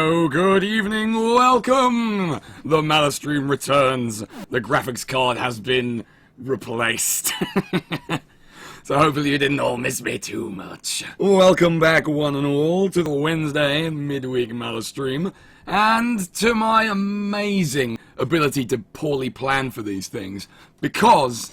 Hello, good evening, welcome! The Malastream returns. The graphics card has been replaced. So hopefully you didn't all miss me too much. Welcome back one and all to the Wednesday midweek Malastream, and to my amazing ability to poorly plan for these things, because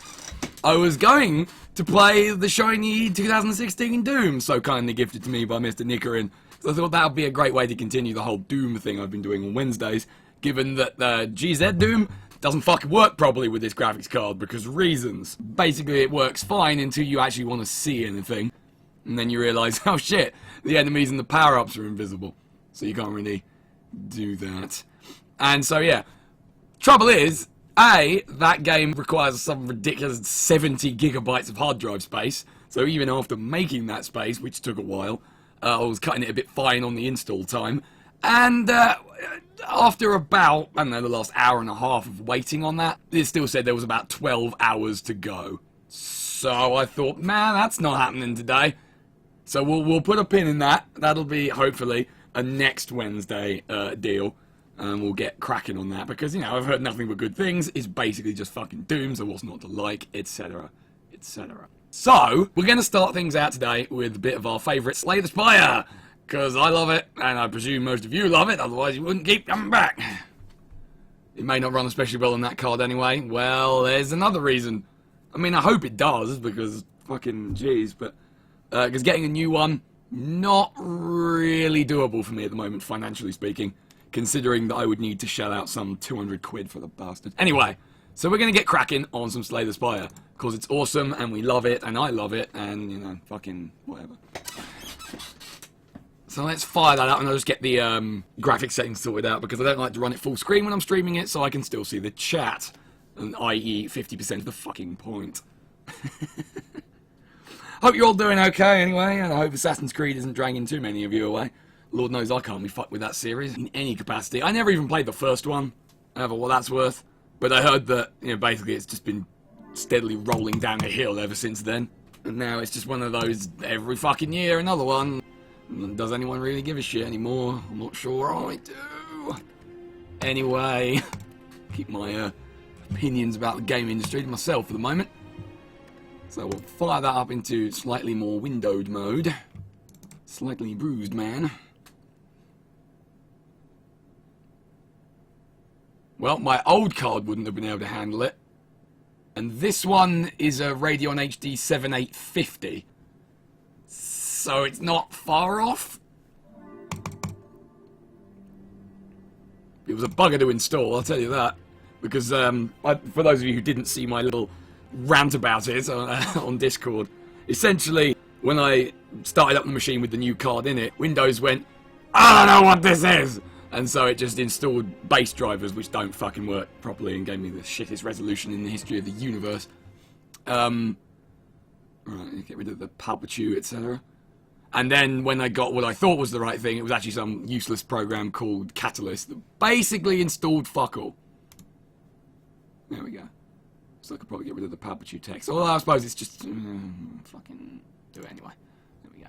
I was going to play the shiny 2016 Doom, so kindly gifted to me by Mr. Nickerin. So I thought that would be a great way to continue the whole Doom thing I've been doing on Wednesdays, given that the GZ Doom doesn't fucking work properly with this graphics card because reasons. Basically, it works fine until you actually want to see anything, and then you realise, oh shit, the enemies and the power-ups are invisible, so you can't really do that. And so yeah, trouble is, that game requires some ridiculous 70 gigabytes of hard drive space, so even after making that space, which took a while, I was cutting it a bit fine on the install time, and after about, I don't know, the last hour and a half of waiting on that, it still said there was about 12 hours to go. So I thought, man, that's not happening today. So we'll put a pin in that. That'll be, hopefully, a next Wednesday deal. And we'll get cracking on that, because, you know, I've heard nothing but good things. It's basically just fucking Doom, so what's not to like, etc., etc. So, we're going to start things out today with a bit of our favourite Slay the Spire, because I love it, and I presume most of you love it, otherwise you wouldn't keep coming back. It may not run especially well on that card anyway. Well, there's another reason. I mean, I hope it does, because fucking jeez, but because getting a new one, not really doable for me at the moment, financially speaking, considering that I would need to shell out some 200 quid for the bastard. Anyway, so we're going to get cracking on some Slay the Spire, because it's awesome, and we love it, and I love it, and, you know, fucking whatever. So let's fire that up, and I'll just get the graphics settings sorted out, because I don't like to run it full screen when I'm streaming it, so I can still see the chat, and i.e. 50% of the fucking point. Hope you're all doing okay anyway, and I hope Assassin's Creed isn't dragging too many of you away. Lord knows I can't be fucked with that series in any capacity. I never even played the first one, however what that's worth, but I heard that, you know, basically it's just been steadily rolling down a hill ever since then, and now it's just one of those every fucking year another one. Does anyone really give a shit anymore? I'm not sure I do. Anyway, keep my opinions about the game industry to myself for the moment. So we'll fire that up into slightly more windowed mode. Slightly bruised, man. Well, my old card wouldn't have been able to handle it. And this one is a Radeon HD 7850. So it's not far off. It was a bugger to install, I'll tell you that. Because, for those of you who didn't see my little rant about it on Discord, essentially, when I started up the machine with the new card in it, Windows went, I don't know what this is! And so it just installed base drivers, which don't fucking work properly, and gave me the shittest resolution in the history of the universe. Right, get rid of the Palpatue, etc. And then when I got what I thought was the right thing, it was actually some useless program called Catalyst that basically installed fuck all. There we go. So I could probably get rid of the Palpatue text. Well, I suppose it's just... fucking do it anyway. There we go.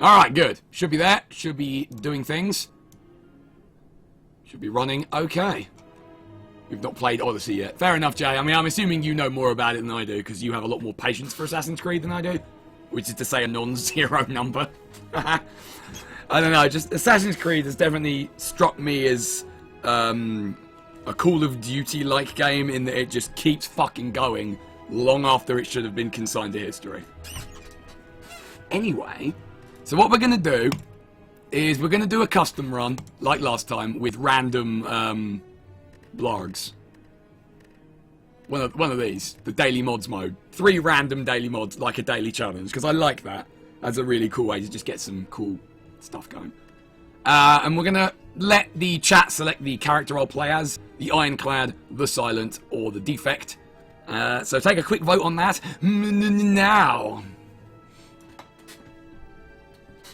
Alright, good. Should be there. Should be doing things. Should be running okay. You've not played Odyssey yet. Fair enough, Jay. I mean, I'm assuming you know more about it than I do, because you have a lot more patience for Assassin's Creed than I do. Which is to say a non-zero number. I don't know, just Assassin's Creed has definitely struck me as a Call of Duty-like game in that it just keeps fucking going long after it should have been consigned to history. Anyway, so what we're going to do is we're going to do a custom run, like last time, with random blargs. One of these, the daily mods mode. 3 random daily mods, like a daily challenge, because I like that. That's a really cool way to just get some cool stuff going. And we're going to let the chat select the character I'll play as, the Ironclad, the Silent, or the Defect. So take a quick vote on that now.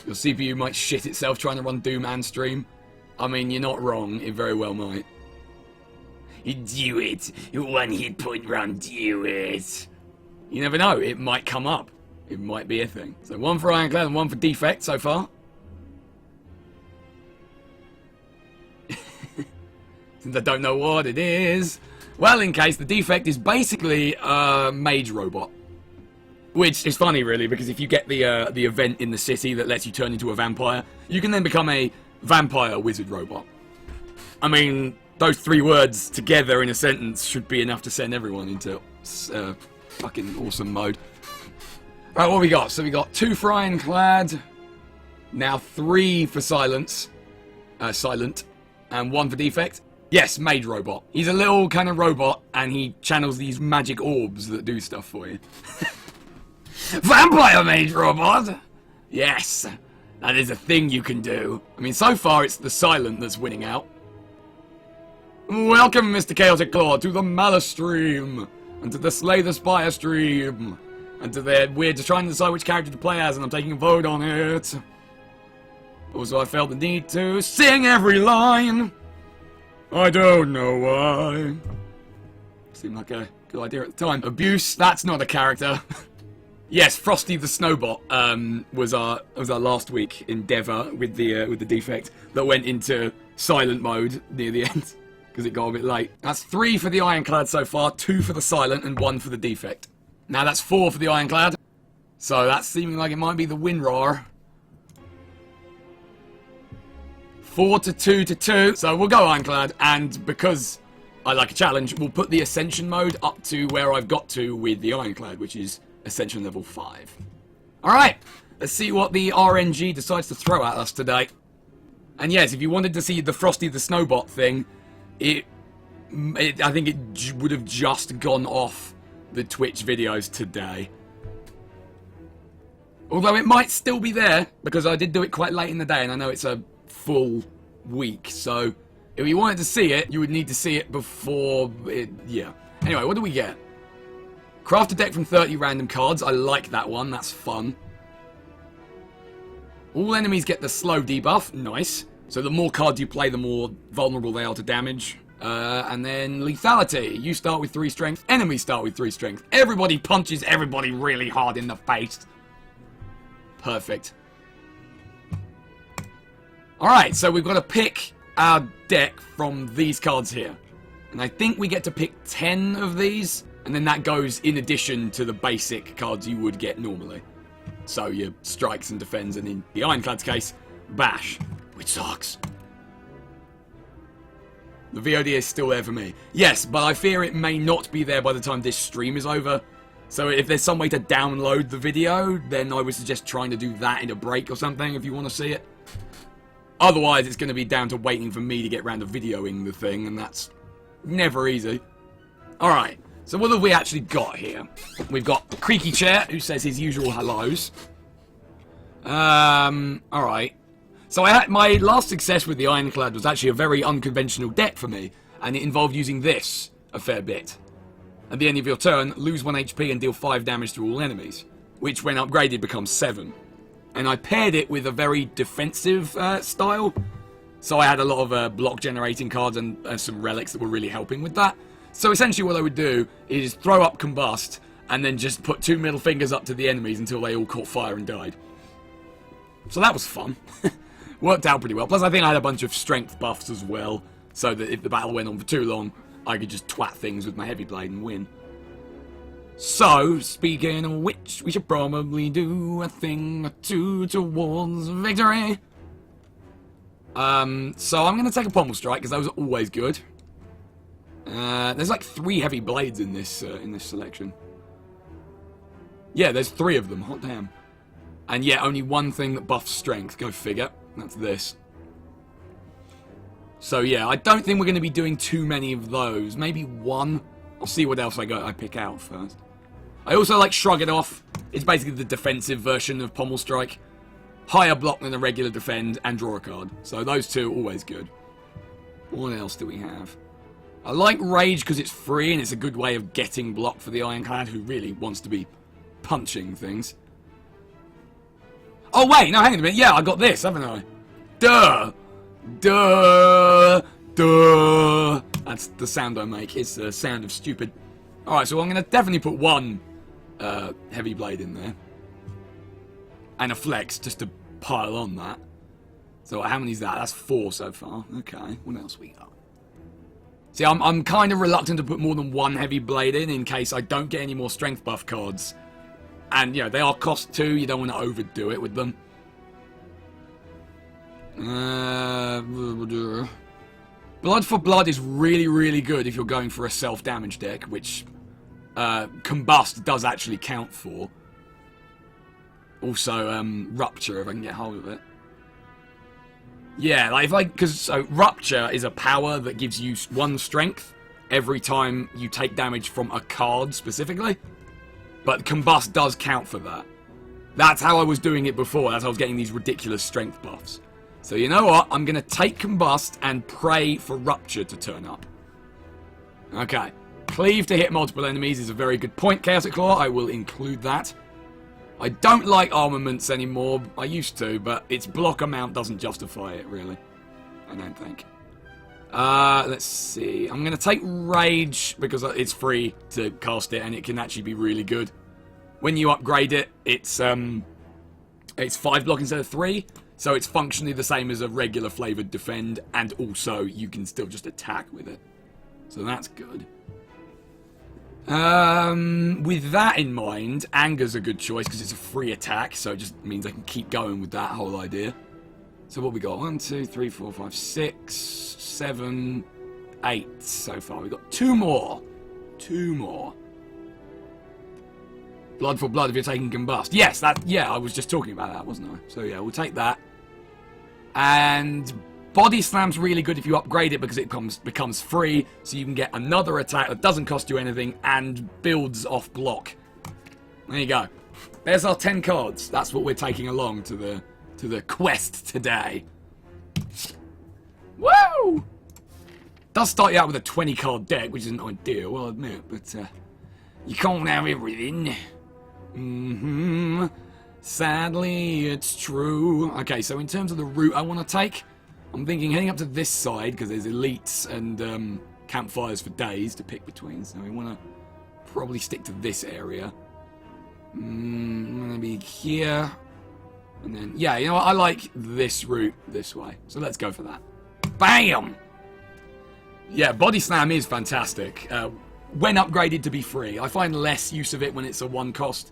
Your CPU might shit itself trying to run Doom and stream. I mean, you're not wrong, it very well might. Do it. 1 hit point run, do it. You never know, it might come up. It might be a thing. So 1 for Ironclad and 1 for Defect so far. since I don't know what it is. Well, in case, the defect is basically a mage robot. Which is funny, really, because if you get the event in the city that lets you turn into a vampire, you can then become a vampire wizard robot. I mean, those 3 words together in a sentence should be enough to send everyone into fucking awesome mode. Right, what we got? So we got 2 for Ironclad, now 3 for Silent, and 1 for Defect. Yes, mage robot. He's a little kind of robot, and he channels these magic orbs that do stuff for you. Vampire mage robot! Yes, that is a thing you can do. I mean, so far it's the Silent that's winning out. Welcome, Mr. Chaotic Claw, to the Malice stream, and to the Slay the Spire stream, and to the... We're just trying to decide which character to play as, and I'm taking a vote on it. Also, I felt the need to sing every line. I don't know why. Seemed like a good idea at the time. Abuse, that's not a character. Yes, Frosty the Snowbot was our last week endeavour with the defect that went into silent mode near the end because it got a bit late. That's 3 for the Ironclad so far, 2 for the Silent, and 1 for the defect. Now that's 4 for the Ironclad, so that's seeming like it might be the WinRAR. 4 to 2 to 2. So we'll go Ironclad, and because I like a challenge, we'll put the Ascension mode up to where I've got to with the Ironclad, which is Ascension level 5. Alright, let's see what the RNG decides to throw at us today. And yes, if you wanted to see the Frosty the Snowbot thing, I think it would have just gone off the Twitch videos today. Although it might still be there, because I did do it quite late in the day, and I know it's a full week, so if you wanted to see it, you would need to see it before it, yeah. Anyway, what do we get? Craft a deck from 30 random cards. I like that one, that's fun. All enemies get the slow debuff, nice. So the more cards you play, the more vulnerable they are to damage. And then lethality. You start with 3 strength, enemies start with 3 strength. Everybody punches everybody really hard in the face. Perfect. Alright, so we've got to pick our deck from these cards here. And I think we get to pick 10 of these, and then that goes in addition to the basic cards you would get normally. So your strikes and defends, and in the Ironclad's case, bash, which sucks. The VOD is still there for me. Yes, but I fear it may not be there by the time this stream is over. So if there's some way to download the video, then I would suggest trying to do that in a break or something if you want to see it. Otherwise, it's going to be down to waiting for me to get round to videoing the thing, and that's never easy. Alright, so what have we actually got here? We've got the Creaky Chair, who says his usual hellos. Alright. So my last success with the Ironclad was actually a very unconventional deck for me, and it involved using this a fair bit. At the end of your turn, lose 1 HP and deal 5 damage to all enemies, which when upgraded becomes 7. And I paired it with a very defensive style, so I had a lot of block generating cards and some relics that were really helping with that. So essentially what I would do is throw up Combust, and then just put 2 middle fingers up to the enemies until they all caught fire and died. So that was fun. Worked out pretty well. Plus I think I had a bunch of strength buffs as well, so that if the battle went on for too long, I could just twat things with my heavy blade and win. So, speaking of which, we should probably do a thing or two towards victory. So I'm going to take a Pommel Strike, because those are always good. There's like 3 heavy blades in this selection. Yeah, there's 3 of them, hot damn. And yeah, only 1 thing that buffs strength, go figure. That's this. So yeah, I don't think we're going to be doing too many of those. Maybe 1. I'll see what else I pick out first. I also like Shrug It Off. It's basically the defensive version of Pommel Strike. Higher block than a regular defend, and draw a card. So those 2 are always good. What else do we have? I like Rage because it's free and it's a good way of getting block for the Ironclad, who really wants to be punching things. Oh wait, no, hang on a minute. Yeah, I got this, haven't I? Duh! Duh! Duh! That's the sound I make. It's the sound of stupid. Alright, so I'm going to definitely put 1 heavy blade in there. And a flex, just to pile on that. So how many is that? That's 4 so far. Okay, what else we got? See, I'm kind of reluctant to put more than one heavy blade in case I don't get any more strength buff cards. And, you know, they are cost 2. You don't want to overdo it with them. Blood for Blood is really, really good if you're going for a self-damage deck, which Combust does actually count for. Also, Rupture, if I can get hold of it. Yeah, like so Rupture is a power that gives you 1 strength every time you take damage from a card specifically. But Combust does count for that. That's how I was doing it before. That's how I was getting these ridiculous strength buffs. So you know what? I'm going to take Combust and pray for Rupture to turn up. Okay. Cleave to hit multiple enemies is a very good point, Chaotic Claw. I will include that. I don't like armaments anymore. I used to, but its block amount doesn't justify it, really. I don't think. Let's see. I'm going to take Rage because it's free to cast it, and it can actually be really good. When you upgrade it, it's 5 block instead of 3, so it's functionally the same as a regular flavored defend, and also you can still just attack with it. So that's good. With that in mind, Anger's a good choice because it's a free attack, so it just means I can keep going with that whole idea. So what we got? 1, 2, 3, 4, 5, 6, 7, 8 so far. We got 2 more. 2 more. Blood for Blood if you're taking Combust. Yes, I was just talking about that, wasn't I? So yeah, we'll take that. And Body Slam's really good if you upgrade it because it becomes free, so you can get another attack that doesn't cost you anything and builds off block. There you go. There's our 10 cards. That's what we're taking along to the quest today. Woo! Does start you out with a 20 card deck, which isn't ideal, I'll admit, but you can't have everything. Sadly, it's true. Okay, so in terms of the route I want to take, I'm thinking heading up to this side, because there's elites and campfires for days to pick between, so we want to probably stick to this area. I'm going to be here, and then, yeah, you know what, I like this route this way, so let's go for that. BAM! Yeah, Body Slam is fantastic. When upgraded to be free, I find less use of it when it's a 1 cost.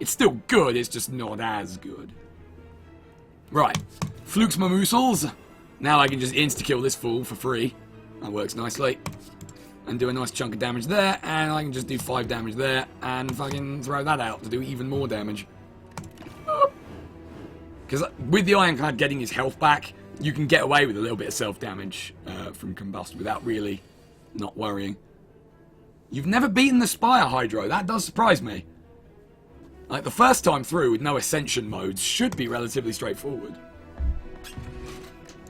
It's still good, it's just not as good. Right, Flukes Mamusels. Now I can just insta-kill this fool for free. That works nicely. And do a nice chunk of damage there, and I can just do 5 damage there, and fucking throw that out to do even more damage. Because with the Ironclad getting his health back, you can get away with a little bit of self-damage from Combust without really not worrying. You've never beaten the Spire, Hydro. That does surprise me. Like, the first time through with no Ascension modes should be relatively straightforward.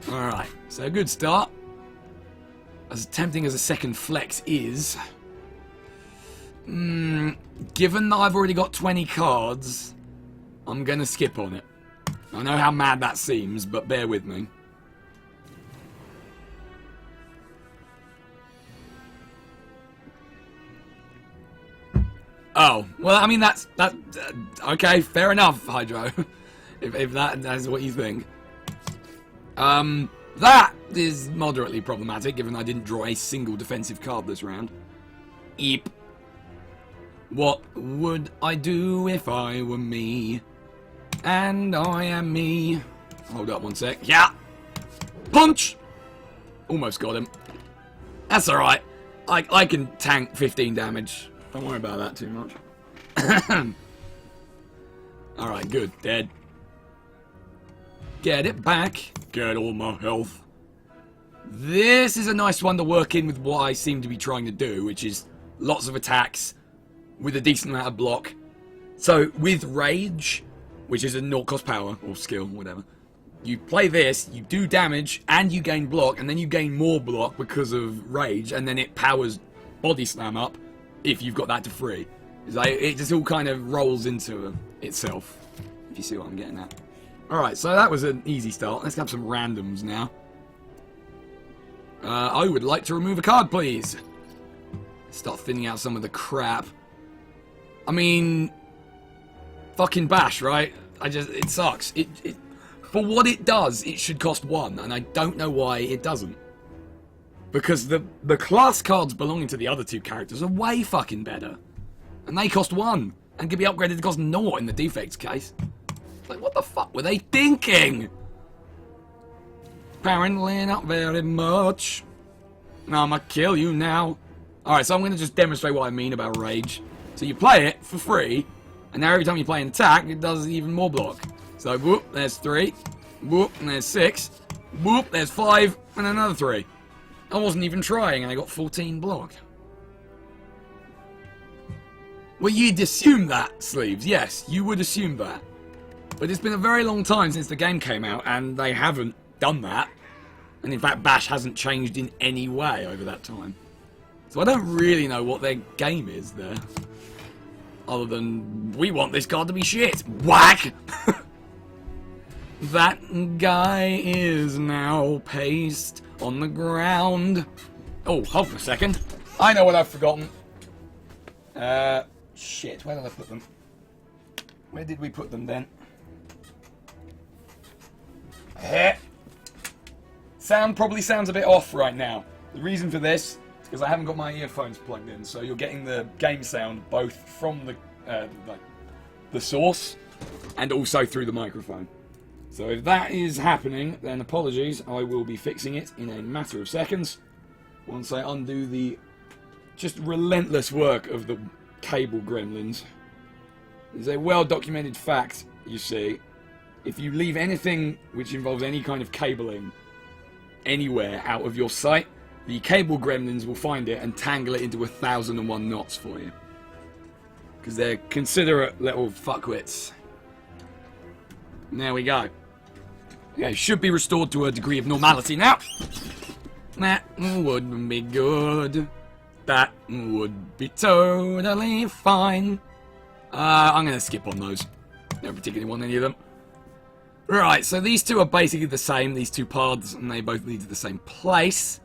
Alright, so a good start. As tempting as a second flex is, given that I've already got 20 cards, I'm going to skip on it. I know how mad that seems, but bear with me. Oh, well, I mean, that's okay, fair enough, Hydro. if that's what you think. That is moderately problematic, given I didn't draw a single defensive card this round. Eep. What would I do if I were me? And I am me. Hold up 1 sec. Yeah! Punch! Almost got him. That's alright. I can tank 15 damage. Don't worry about that too much. Alright, good. Dead. Get it back. Get all my health. This is a nice one to work in with what I seem to be trying to do, which is lots of attacks with a decent amount of block. So, with Rage, which is a 0-cost power, or skill, whatever, you play this, you do damage, and you gain block, and then you gain more block because of Rage, and then it powers Body Slam up if you've got that to free. It's like, it just all kind of rolls into itself, if you see what I'm getting at. Alright, so that was an easy start. Let's have some randoms now. I would like to remove a card, please. Start thinning out some of the crap. I mean, fucking Bash, right? It sucks. For what it does, it should cost 1, and I don't know why it doesn't. Because the class cards belonging to the other two characters are way fucking better. And they cost 1. And can be upgraded to cost 0 in the defects case. Like, what the fuck were they thinking? Apparently not very much. I'ma kill you now. Alright, so I'm gonna just demonstrate what I mean about rage. So you play it for free, and now every time you play an attack, it does even more block. So, whoop, there's 3. Whoop, and there's 6. Whoop, there's 5, and another 3. I wasn't even trying, and I got 14 block. Well, you'd assume that, Sleeves. Yes, you would assume that. But it's been a very long time since the game came out, and they haven't done that. And in fact, Bash hasn't changed in any way over that time. So I don't really know what their game is there. Other than, we want this card to be shit. Whack! That guy is now paced on the ground. Oh, hold on a second. I know what I've forgotten. Shit, where did I put them? Where did we put them then? Sound probably sounds a bit off right now. The reason for this is because I haven't got my earphones plugged in, so you're getting the game sound both from the source and also through the microphone. So if that is happening, then apologies. I will be fixing it in a matter of seconds once I undo the just relentless work of the cable gremlins. There's a well-documented fact, you see. If you leave anything which involves any kind of cabling anywhere out of your sight, the cable gremlins will find it and tangle it into 1001 knots for you. Because they're considerate little fuckwits. There we go. Okay, should be restored to a degree of normality now. That would be good. That would be totally fine. I'm going to skip on those. Don't particularly want any of them. Right, so these two are basically the same, these two paths, and they both lead to the same place.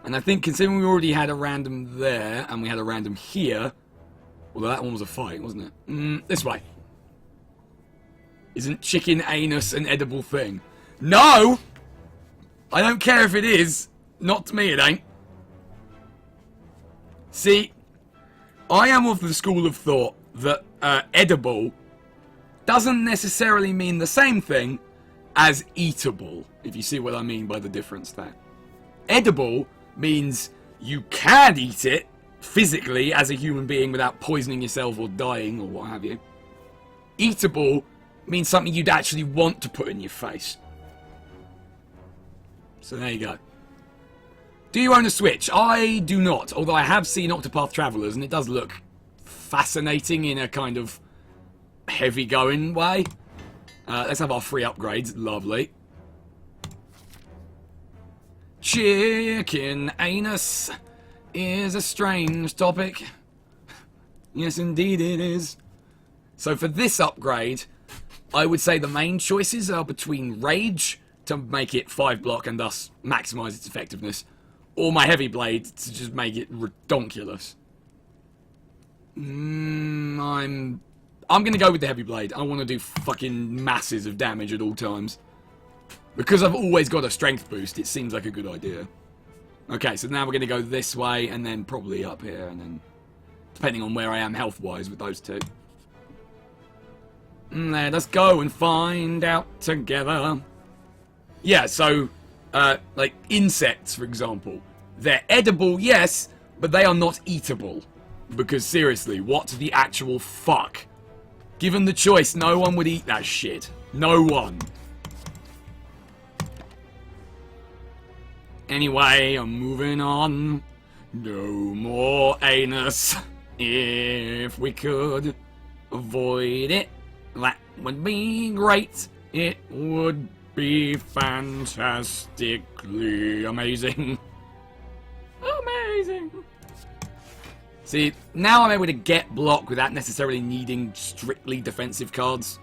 And I think considering we already had a random there, and we had a random here, although that one was a fight, wasn't it? This way. Isn't chicken anus an edible thing? No! I don't care if it is. Not to me, it ain't. See, I am of the school of thought that edible doesn't necessarily mean the same thing as eatable, if you see what I mean by the difference there. Edible means you can eat it physically as a human being without poisoning yourself or dying or what have you. Eatable means something you'd actually want to put in your face. So there you go. Do you own a Switch? I do not, although I have seen Octopath Travelers and it does look fascinating in a kind of heavy going way. Let's have our free upgrades. Lovely. Chicken anus is a strange topic. Yes, indeed it is. So for this upgrade, I would say the main choices are between Rage to make it 5 block and thus maximize its effectiveness, or my Heavy Blade to just make it redonkulous. I'm gonna go with the Heavy Blade. I want to do fucking masses of damage at all times. Because I've always got a strength boost, it seems like a good idea. Okay, so now we're gonna go this way, and then probably up here, and then depending on where I am health-wise with those two. Let us go and find out together. Yeah, so, like insects, for example. They're edible, yes, but they are not eatable. Because seriously, what the actual fuck? Given the choice, no one would eat that shit. No one. Anyway, I'm moving on. No more anus. If we could avoid it, that would be great. It would be fantastically amazing. Amazing. See, now I'm able to get block without necessarily needing strictly defensive cards,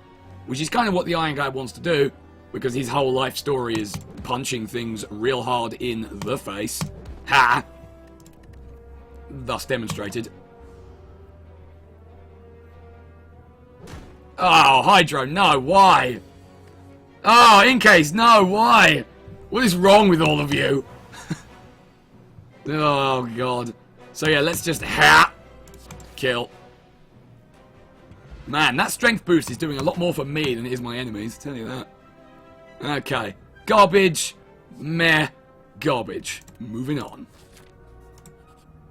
which is kind of what the Iron Guy wants to do, because his whole life story is punching things real hard in the face. Ha! Thus demonstrated. Oh, Hydro, no, why? Oh, in case, no, why? What is wrong with all of you? Oh, God. So, yeah, let's just kill. Man, that strength boost is doing a lot more for me than it is my enemies, I'll tell you that. Okay. Garbage. Meh. Garbage. Moving on.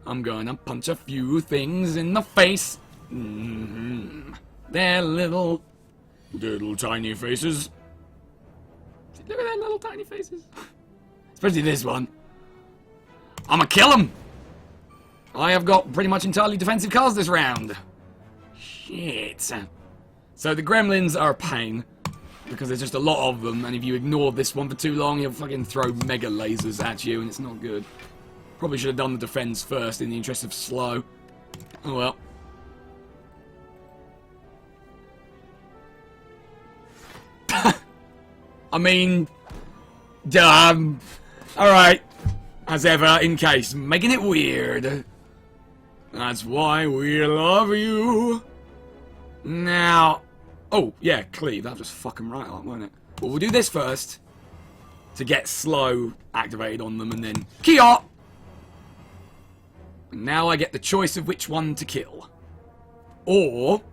I'm going to punch a few things in the face. They're little tiny faces. Look at their little tiny faces. Especially this one. I'm gonna kill him. I have got pretty much entirely defensive cards this round. Shit. So the gremlins are a pain. Because there's just a lot of them. And if you ignore this one for too long, he'll fucking throw mega lasers at you. And it's not good. Probably should have done the defense first in the interest of slow. Oh well. I mean, alright. As ever, in case, making it weird. That's why we love you. Now, oh, yeah, cleave. That was fucking right on, wasn't it? Well, we'll do this first. To get slow activated on them, and then Kia! And now I get the choice of which one to kill. Or,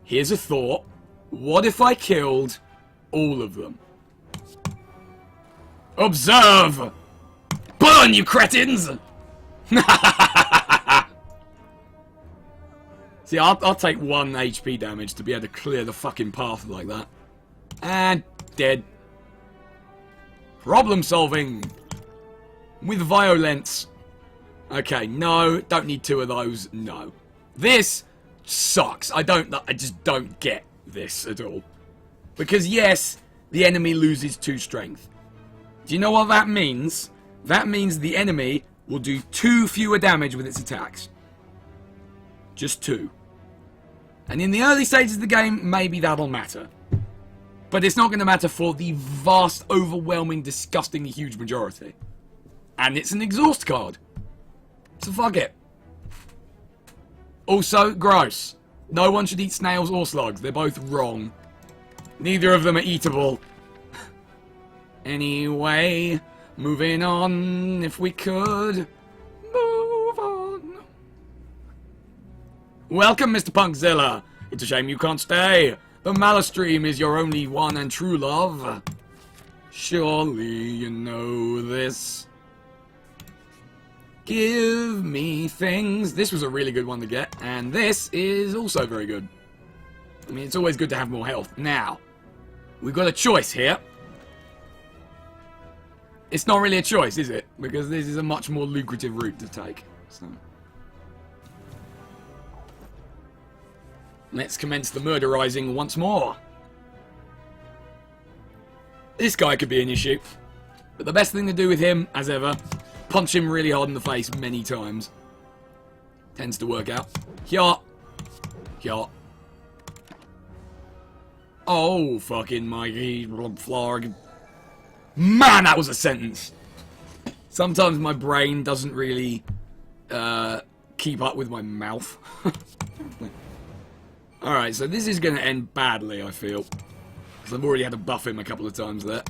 here's a thought. What if I killed all of them? Observe! Burn, you cretins! See, I'll take 1 HP damage to be able to clear the fucking path like that. And dead. Problem solving. With violence. Okay, no, don't need 2 of those, no. This sucks. I just don't get this at all. Because yes, the enemy loses 2 strength. Do you know what that means? That means the enemy will do 2 fewer damage with its attacks. Just 2. And in the early stages of the game, maybe that'll matter. But it's not going to matter for the vast, overwhelming, disgustingly huge majority. And it's an exhaust card. So fuck it. Also, gross. No one should eat snails or slugs. They're both wrong. Neither of them are eatable. Anyway, moving on if we could. Move on. Welcome, Mr. Punkzilla. It's a shame you can't stay. The Malastream is your only one and true love. Surely you know this. Give me things. This was a really good one to get, and this is also very good. I mean, it's always good to have more health. Now, we've got a choice here. It's not really a choice, is it? Because this is a much more lucrative route to take. So, let's commence the murderizing once more. This guy could be an issue. But the best thing to do with him, as ever, punch him really hard in the face many times. Tends to work out. Hyah. Hyah. Oh, fucking Mikey Flarg. Man, that was a sentence. Sometimes my brain doesn't really keep up with my mouth. Alright, so this is going to end badly, I feel. Because I've already had to buff him a couple of times there.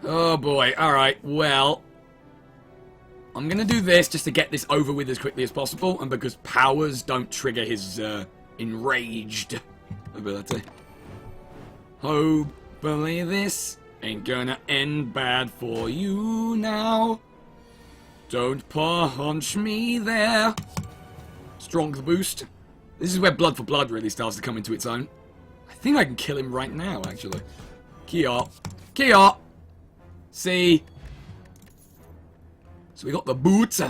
Oh boy, alright, well. I'm going to do this just to get this over with as quickly as possible. And because powers don't trigger his enraged ability. Hopefully this ain't gonna end bad for you now. Don't punch me there. Strong the boost. This is where blood for blood really starts to come into its own. I think I can kill him right now, actually. Kia. Kia. See? So we got the boot.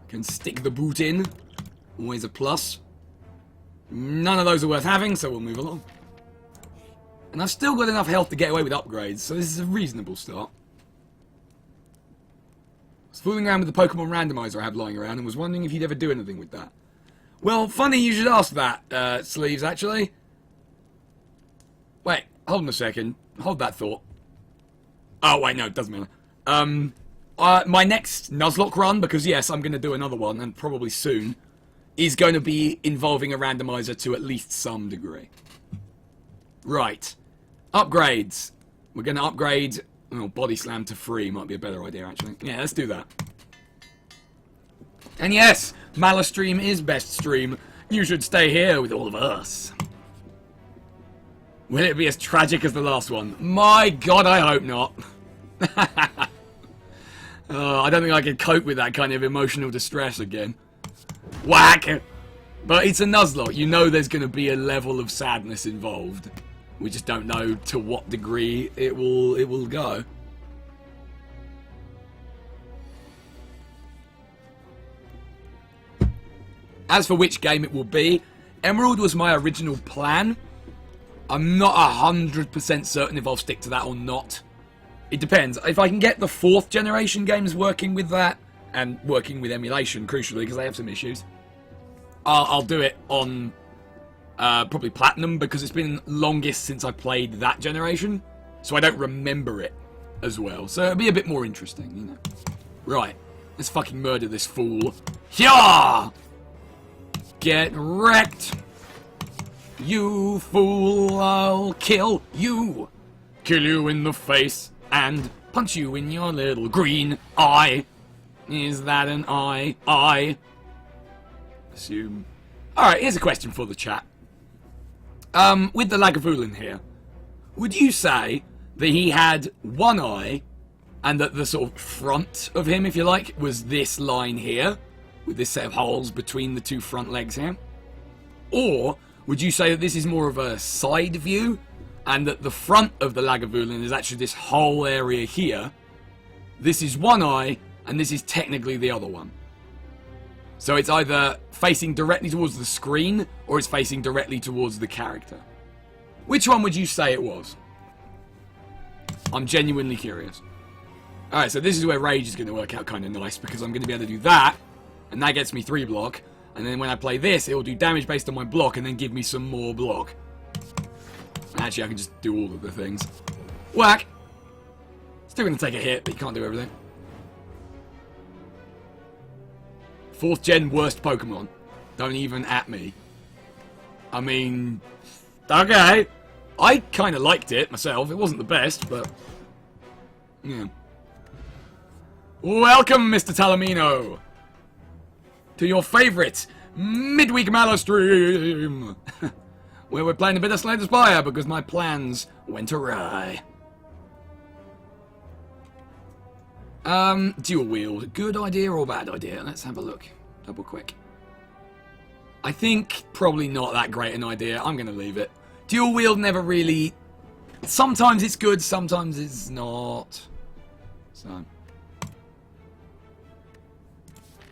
Can stick the boot in. Always a plus. None of those are worth having, so we'll move along. And I've still got enough health to get away with upgrades, so this is a reasonable start. I was fooling around with the Pokemon randomizer I have lying around and was wondering if you'd ever do anything with that. Well, funny you should ask that, Sleeves, actually. Wait, hold on a second. Hold that thought. Oh, wait, no, it doesn't matter. My next Nuzlocke run, because yes, I'm going to do another one, and probably soon, is going to be involving a randomizer to at least some degree. Right. Upgrades. We're going to upgrade Oh, body slam to 3 might be a better idea, actually. Yeah, let's do that. And yes, Malastream is best stream. You should stay here with all of us. Will it be as tragic as the last one? My God, I hope not. I don't think I could cope with that kind of emotional distress again. Whack! But it's a Nuzlocke. You know there's going to be a level of sadness involved. We just don't know to what degree it will go. As for which game it will be, Emerald was my original plan. I'm not 100% certain if I'll stick to that or not. It depends. If I can get the 4th generation games working with that, and working with emulation, crucially, because they have some issues, I'll do it on probably Platinum, because it's been longest since I played that generation, so I don't remember it as well. So it'll be a bit more interesting, you know. Right, let's fucking murder this fool. Hyah! Get wrecked! You fool, I'll kill you! Kill you in the face and punch you in your little green eye. Is that an eye? I assume. Alright, here's a question for the chat. With the Lagavulin here, would you say that he had one eye and that the sort of front of him, if you like, was this line here, with this set of holes between the 2 front legs here? Or would you say that this is more of a side view and that the front of the Lagavulin is actually this whole area here? This is one eye and this is technically the other one. So it's either facing directly towards the screen or it's facing directly towards the character. Which one would you say it was? I'm genuinely curious. Alright, so this is where Rage is going to work out kind of nice, because I'm going to be able to do that, and that gets me 3 block, and then when I play this, it will do damage based on my block and then give me some more block. Actually, I can just do all of the things. Whack! Still going to take a hit, but you can't do everything. 4th gen worst Pokemon. Don't even at me. I mean, okay. I kind of liked it myself. It wasn't the best, but yeah. Welcome, Mr. Talamino, to your favourite midweek Malastream, where we're playing a bit of Slay the Spire because my plans went awry. Dual wield, good idea or bad idea? Let's have a look. Double quick. I think probably not that great an idea. I'm going to leave it. Dual wield never really... Sometimes it's good, sometimes it's not. So...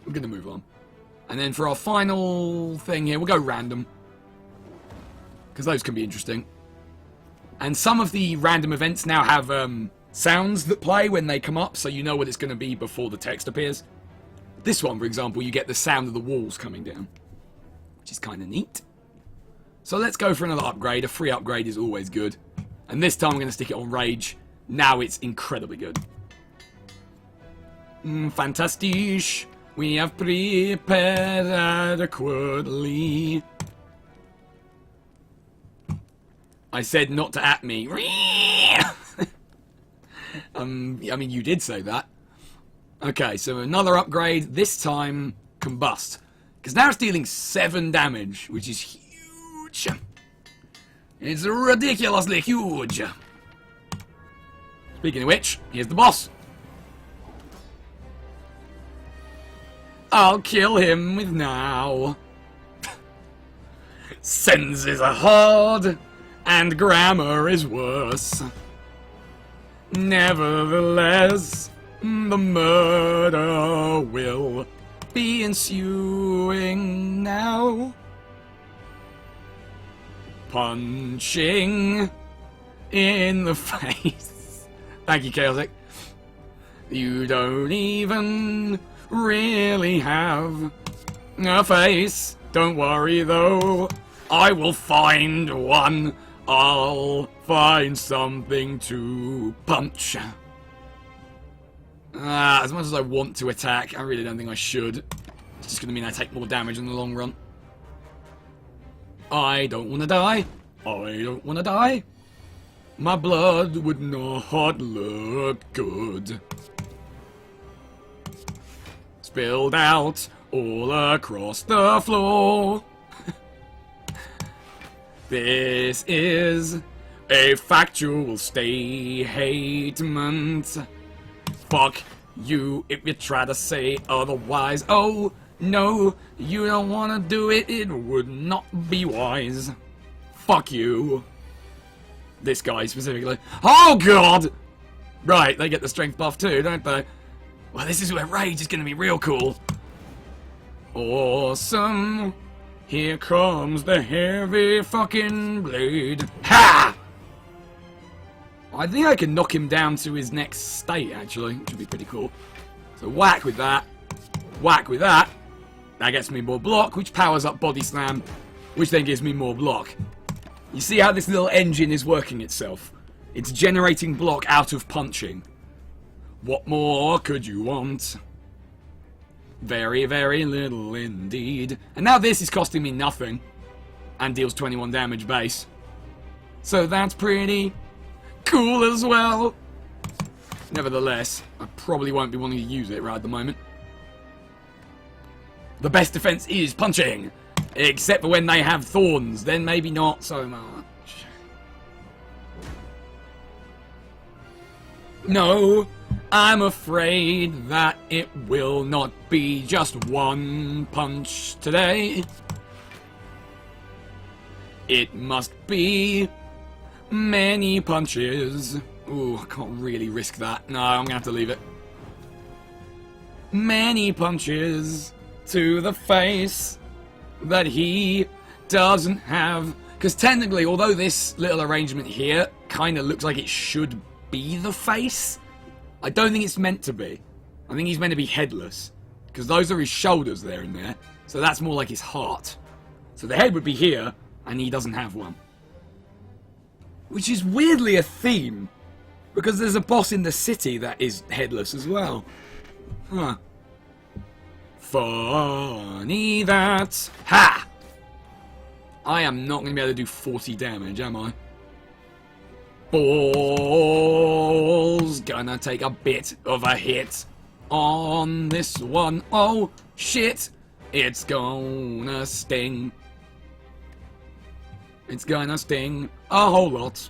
we're going to move on. And then for our final thing here, we'll go random. Because those can be interesting. And some of the random events now have sounds that play when they come up, so you know what it's going to be before the text appears. This one, for example, you get the sound of the walls coming down, which is kind of neat. So let's go for another upgrade. A free upgrade is always good. And this time I'm going to stick it on Rage. Now it's incredibly good. Fantastic. We have prepared adequately. I said not to at me. I mean, you did say that. Okay, so another upgrade. This time, Combust. Because now it's dealing 7 damage, which is huge. It's ridiculously huge. Speaking of which, here's the boss. I'll kill him with now. Senses are hard, and grammar is worse. Nevertheless, the murder will be ensuing now. Punching in the face. Thank you, Chaotic. You don't even really have a face. Don't worry though, I will find one. I'll find something to punch. As much as I want to attack, I really don't think I should. It's just going to mean I take more damage in the long run. I don't want to die. I don't want to die. My blood would not look good. Spilled out all across the floor. This is a factual statement. Fuck you if you try to say otherwise. Oh, no, you don't want to do it. It would not be wise. Fuck you. This guy specifically. Oh, God! Right, they get the strength buff too, don't they? Well, this is where Rage is going to be real cool. Awesome. Here comes the heavy fucking blade. Ha! I think I can knock him down to his next state, actually, which would be pretty cool. So whack with that. Whack with that. That gets me more block, which powers up Body Slam, which then gives me more block. You see how this little engine is working itself? It's generating block out of punching. What more could you want? Very, very little indeed. And now this is costing me nothing. And deals 21 damage base. So that's pretty cool as well. Nevertheless, I probably won't be wanting to use it right at the moment. The best defense is punching. Except for when they have thorns. Then maybe not so much. No. I'm afraid that it will not be just one punch today. It must be many punches. Ooh, I can't really risk that. No, I'm gonna have to leave it. Many punches to the face that he doesn't have. Because technically, although this little arrangement here kind of looks like it should be the face, I don't think it's meant to be. I think he's meant to be headless. Because those are his shoulders there and there. So that's more like his heart. So the head would be here, and he doesn't have one. Which is weirdly a theme. Because there's a boss in the city that is headless as well. Huh. Funny that. Ha! I am not going to be able to do 40 damage, am I? Balls gonna take a bit of a hit on this one. Oh shit, it's gonna sting. It's gonna sting a whole lot.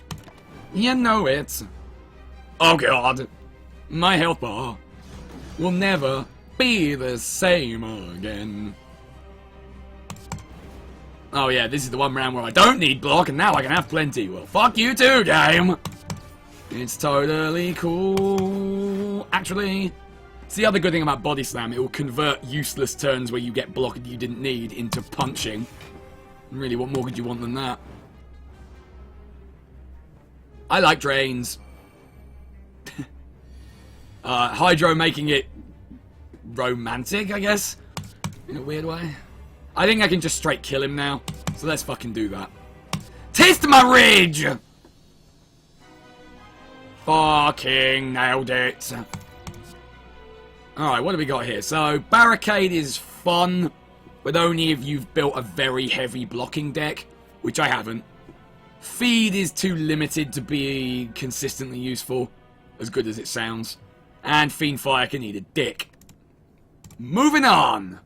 You know it. Oh god, my health bar will never be the same again. Oh yeah, this is the one round where I don't need block, and now I can have plenty. Well, fuck you too, game! It's totally cool. Actually, it's the other good thing about Body Slam. It will convert useless turns where you get block that you didn't need into punching. And really, what more could you want than that? I like drains. Hydro making it romantic, I guess? In a weird way. I think I can just straight kill him now. So let's fucking do that. Taste my rage! Fucking nailed it. Alright, what do we got here? So, Barricade is fun, but only if you've built a very heavy blocking deck, which I haven't. Feed is too limited to be consistently useful, as good as it sounds. And Fiend Fire can eat a dick. Moving on!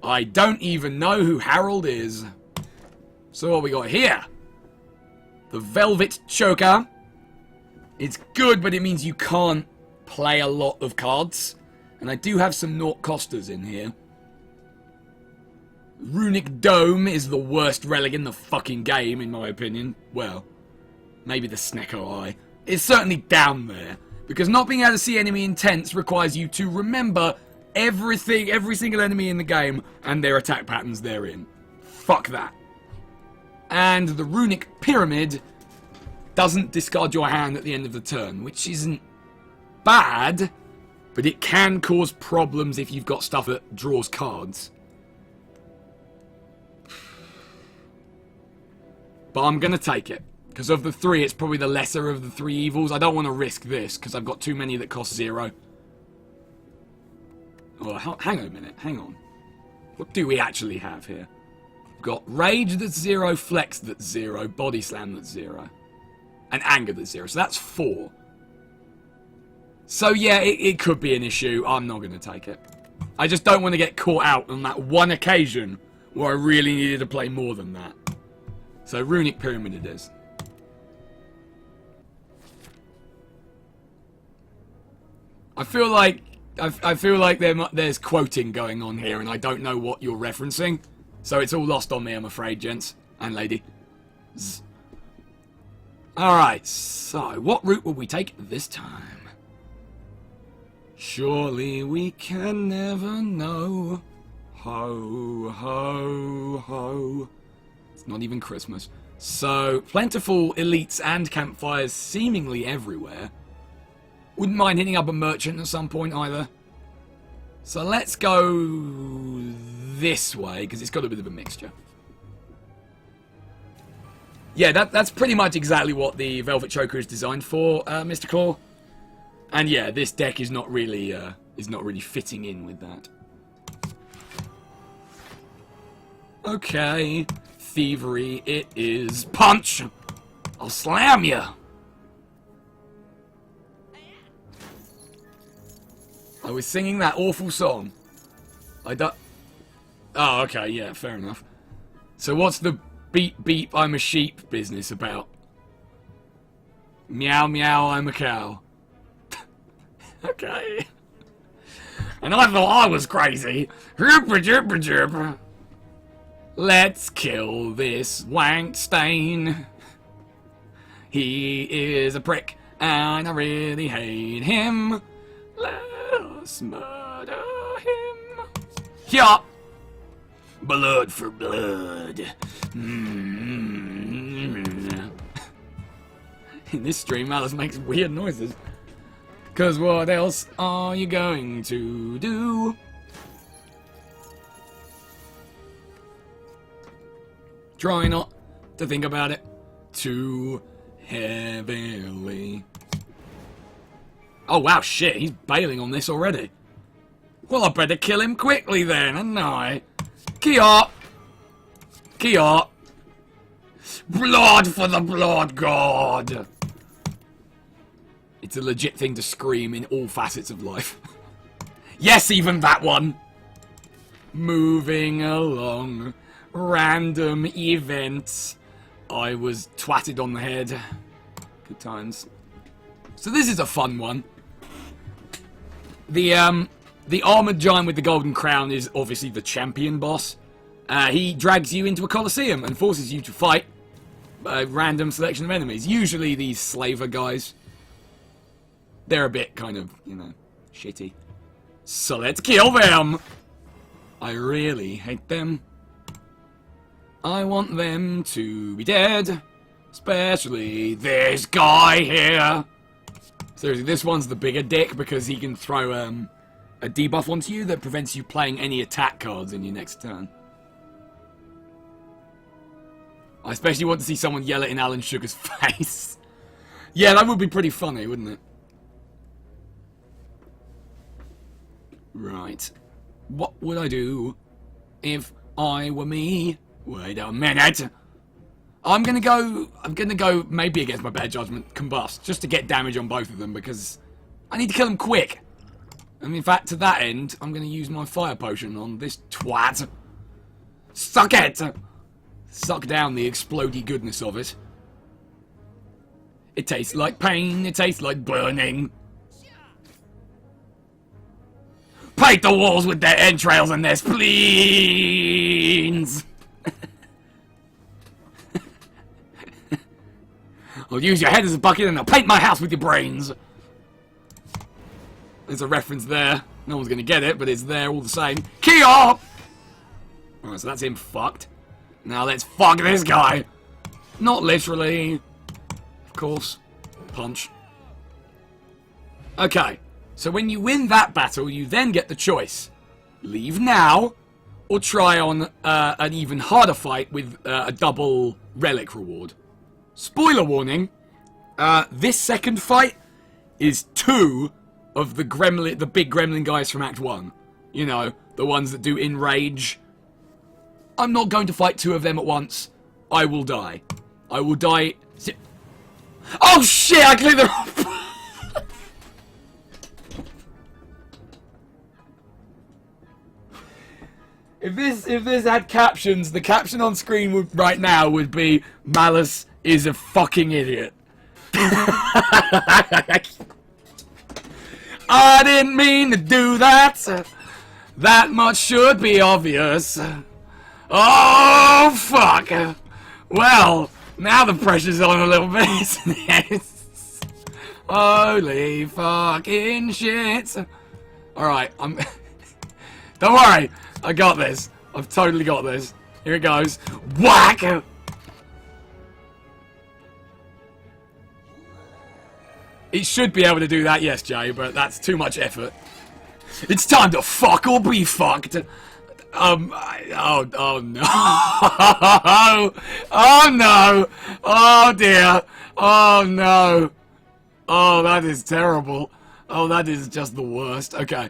I don't even know who Harold is. So what we got here? The Velvet Choker. It's good, but it means you can't play a lot of cards. And I do have some naught costers in here. Runic Dome is the worst relic in the fucking game, in my opinion. Well, maybe the Snecko Eye. It's certainly down there. Because not being able to see enemy intents requires you to remember everything, every single enemy in the game, and their attack patterns therein. Fuck that. And the Runic Pyramid doesn't discard your hand at the end of the turn, which isn't bad, but it can cause problems if you've got stuff that draws cards. But I'm gonna take it. Because of the three, it's probably the lesser of the three evils. I don't want to risk this, because I've got too many that cost 0. Oh, hang on a minute. Hang on. What do we actually have here? We've got Rage that's 0, Flex that's 0, Body Slam that's 0, and Anger that's 0. So that's 4. So yeah, it could be an issue. I'm not going to take it. I just don't want to get caught out on that one occasion where I really needed to play more than that. So Runic Pyramid it is. I feel like there's quoting going on here, and I don't know what you're referencing. So it's all lost on me, I'm afraid, gents and lady. Alright, so what route will we take this time? Surely we can never know. Ho, ho, ho. It's not even Christmas. So, plentiful elites and campfires seemingly everywhere. Wouldn't mind hitting up a merchant at some point either. So let's go this way, because it's got a bit of a mixture. Yeah, that's pretty much exactly what the Velvet Choker is designed for, Mr. Claw. And yeah, this deck is not really fitting in with that. Okay, thievery it is. Punch! I'll slam you! I was singing that awful song. Oh, okay, yeah, fair enough. So what's the beep beep I'm a sheep business about? Meow meow I'm a cow. Okay. And I thought I was crazy. Let's kill this wank stain. He is a prick, and I really hate him. Let's murder him. Yeah. Blood for blood. In this stream, Alice makes weird noises. Cause what else are you going to do? Try not to think about it too heavily. Oh wow, shit, he's bailing on this already. Well, I better kill him quickly then, hadn't I? Kia! Kia! Blood for the blood god! It's a legit thing to scream in all facets of life. Yes, even that one! Moving along. Random events. I was twatted on the head. Good times. So this is a fun one. The armored giant with the golden crown is obviously the champion boss. He drags you into a coliseum and forces you to fight a random selection of enemies. Usually these slaver guys. They're a bit kind of, you know, shitty. So let's kill them! I really hate them. I want them to be dead. Especially this guy here. Seriously, this one's the bigger dick because he can throw a debuff onto you that prevents you playing any attack cards in your next turn. I especially want to see someone yell it in Alan Sugar's face. Yeah, that would be pretty funny, wouldn't it? Right. What would I do if I were me? Wait a minute. I'm gonna go maybe against my better judgment, combust, just to get damage on both of them because I need to kill them quick. And in fact, to that end, I'm gonna use my fire potion on this twat. Suck it! Suck down the explodey goodness of it. It tastes like pain, it tastes like burning. Paint the walls with their entrails and their spleens! I'll use your head as a bucket and I'll paint my house with your brains. There's a reference there. No one's going to get it, but it's there all the same. Kia! Alright, so that's him fucked. Now let's fuck this guy. Not literally. Of course. Punch. Okay. So when you win that battle, you then get the choice. Leave now, or try on an even harder fight with a double relic reward. Spoiler warning, this second fight is 2 of the big gremlin guys from Act 1. You know, the ones that do enrage. I'm not going to fight two of them at once. I will die. I will die. Oh shit! I clicked the wrong. If this had captions, the caption on screen right now would be Malice is a fucking idiot. I didn't mean to do that. That much should be obvious. Oh fuck. Well, now the pressure's on a little bit, isn't it? Holy fucking shit. Alright, don't worry, I got this. I've totally got this. Here it goes. Whack! It should be able to do that, yes, Jay, but that's too much effort. It's time to fuck or be fucked. Oh no. Oh no. Oh dear. Oh no. Oh, that is terrible. Oh, that is just the worst. Okay.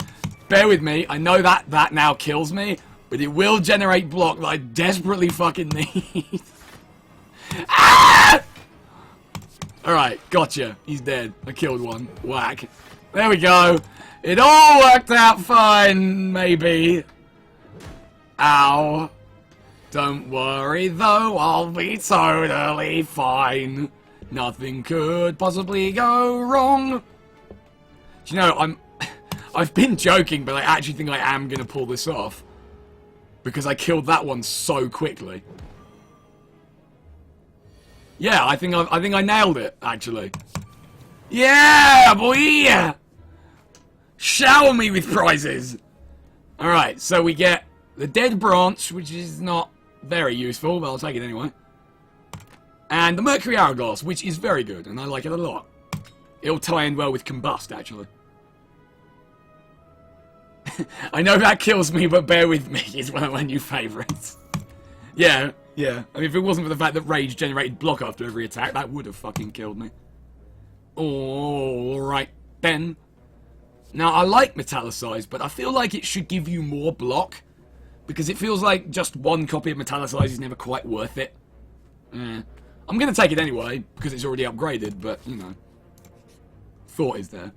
Bear with me. I know that now kills me, but it will generate block that I desperately fucking need. Ah! Alright, gotcha. He's dead. I killed one. Whack. There we go. It all worked out fine, maybe. Ow. Don't worry though, I'll be totally fine. Nothing could possibly go wrong. Do you know, I've been joking, but I actually think I am gonna pull this off. Because I killed that one so quickly. Yeah, I think I nailed it, actually. Yeah, boy! Shower me with prizes! Alright, so we get the dead branch, which is not very useful, but I'll take it anyway. And the Mercury Hourglass, which is very good, and I like it a lot. It'll tie in well with Combust, actually. I know that kills me, but bear with me, it's one of my new favourites. Yeah. I mean, if it wasn't for the fact that Rage generated block after every attack, that would have fucking killed me. Alright, then. Now, I like Metallicize, but I feel like it should give you more block. Because it feels like just one copy of Metallicize is never quite worth it. I'm going to take it anyway, because it's already upgraded, but, you know. Thought is there.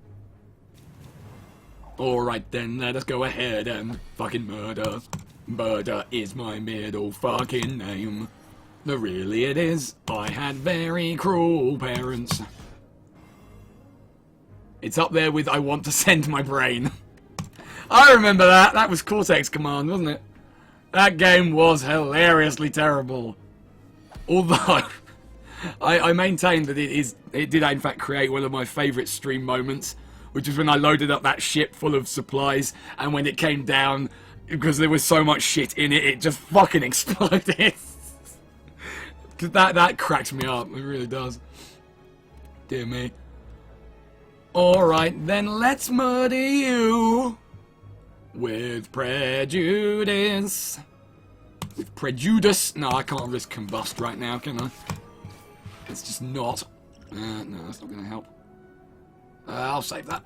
Alright then, let us go ahead and fucking murder. Murder is my middle fucking name. No, really it is. I had very cruel parents. It's up there with I want to send my brain. I remember that. That was Cortex Command, wasn't it? That game was hilariously terrible. Although, I maintain that it did in fact create one of my favourite stream moments, which was when I loaded up that ship full of supplies, and when it came down, because there was so much shit in it, it just fucking exploded. Because that cracks me up, it really does. Dear me. Alright, then let's murder you. With prejudice. With prejudice? No, I can't risk Combust right now, can I? It's just not. No, that's not going to help. I'll save that.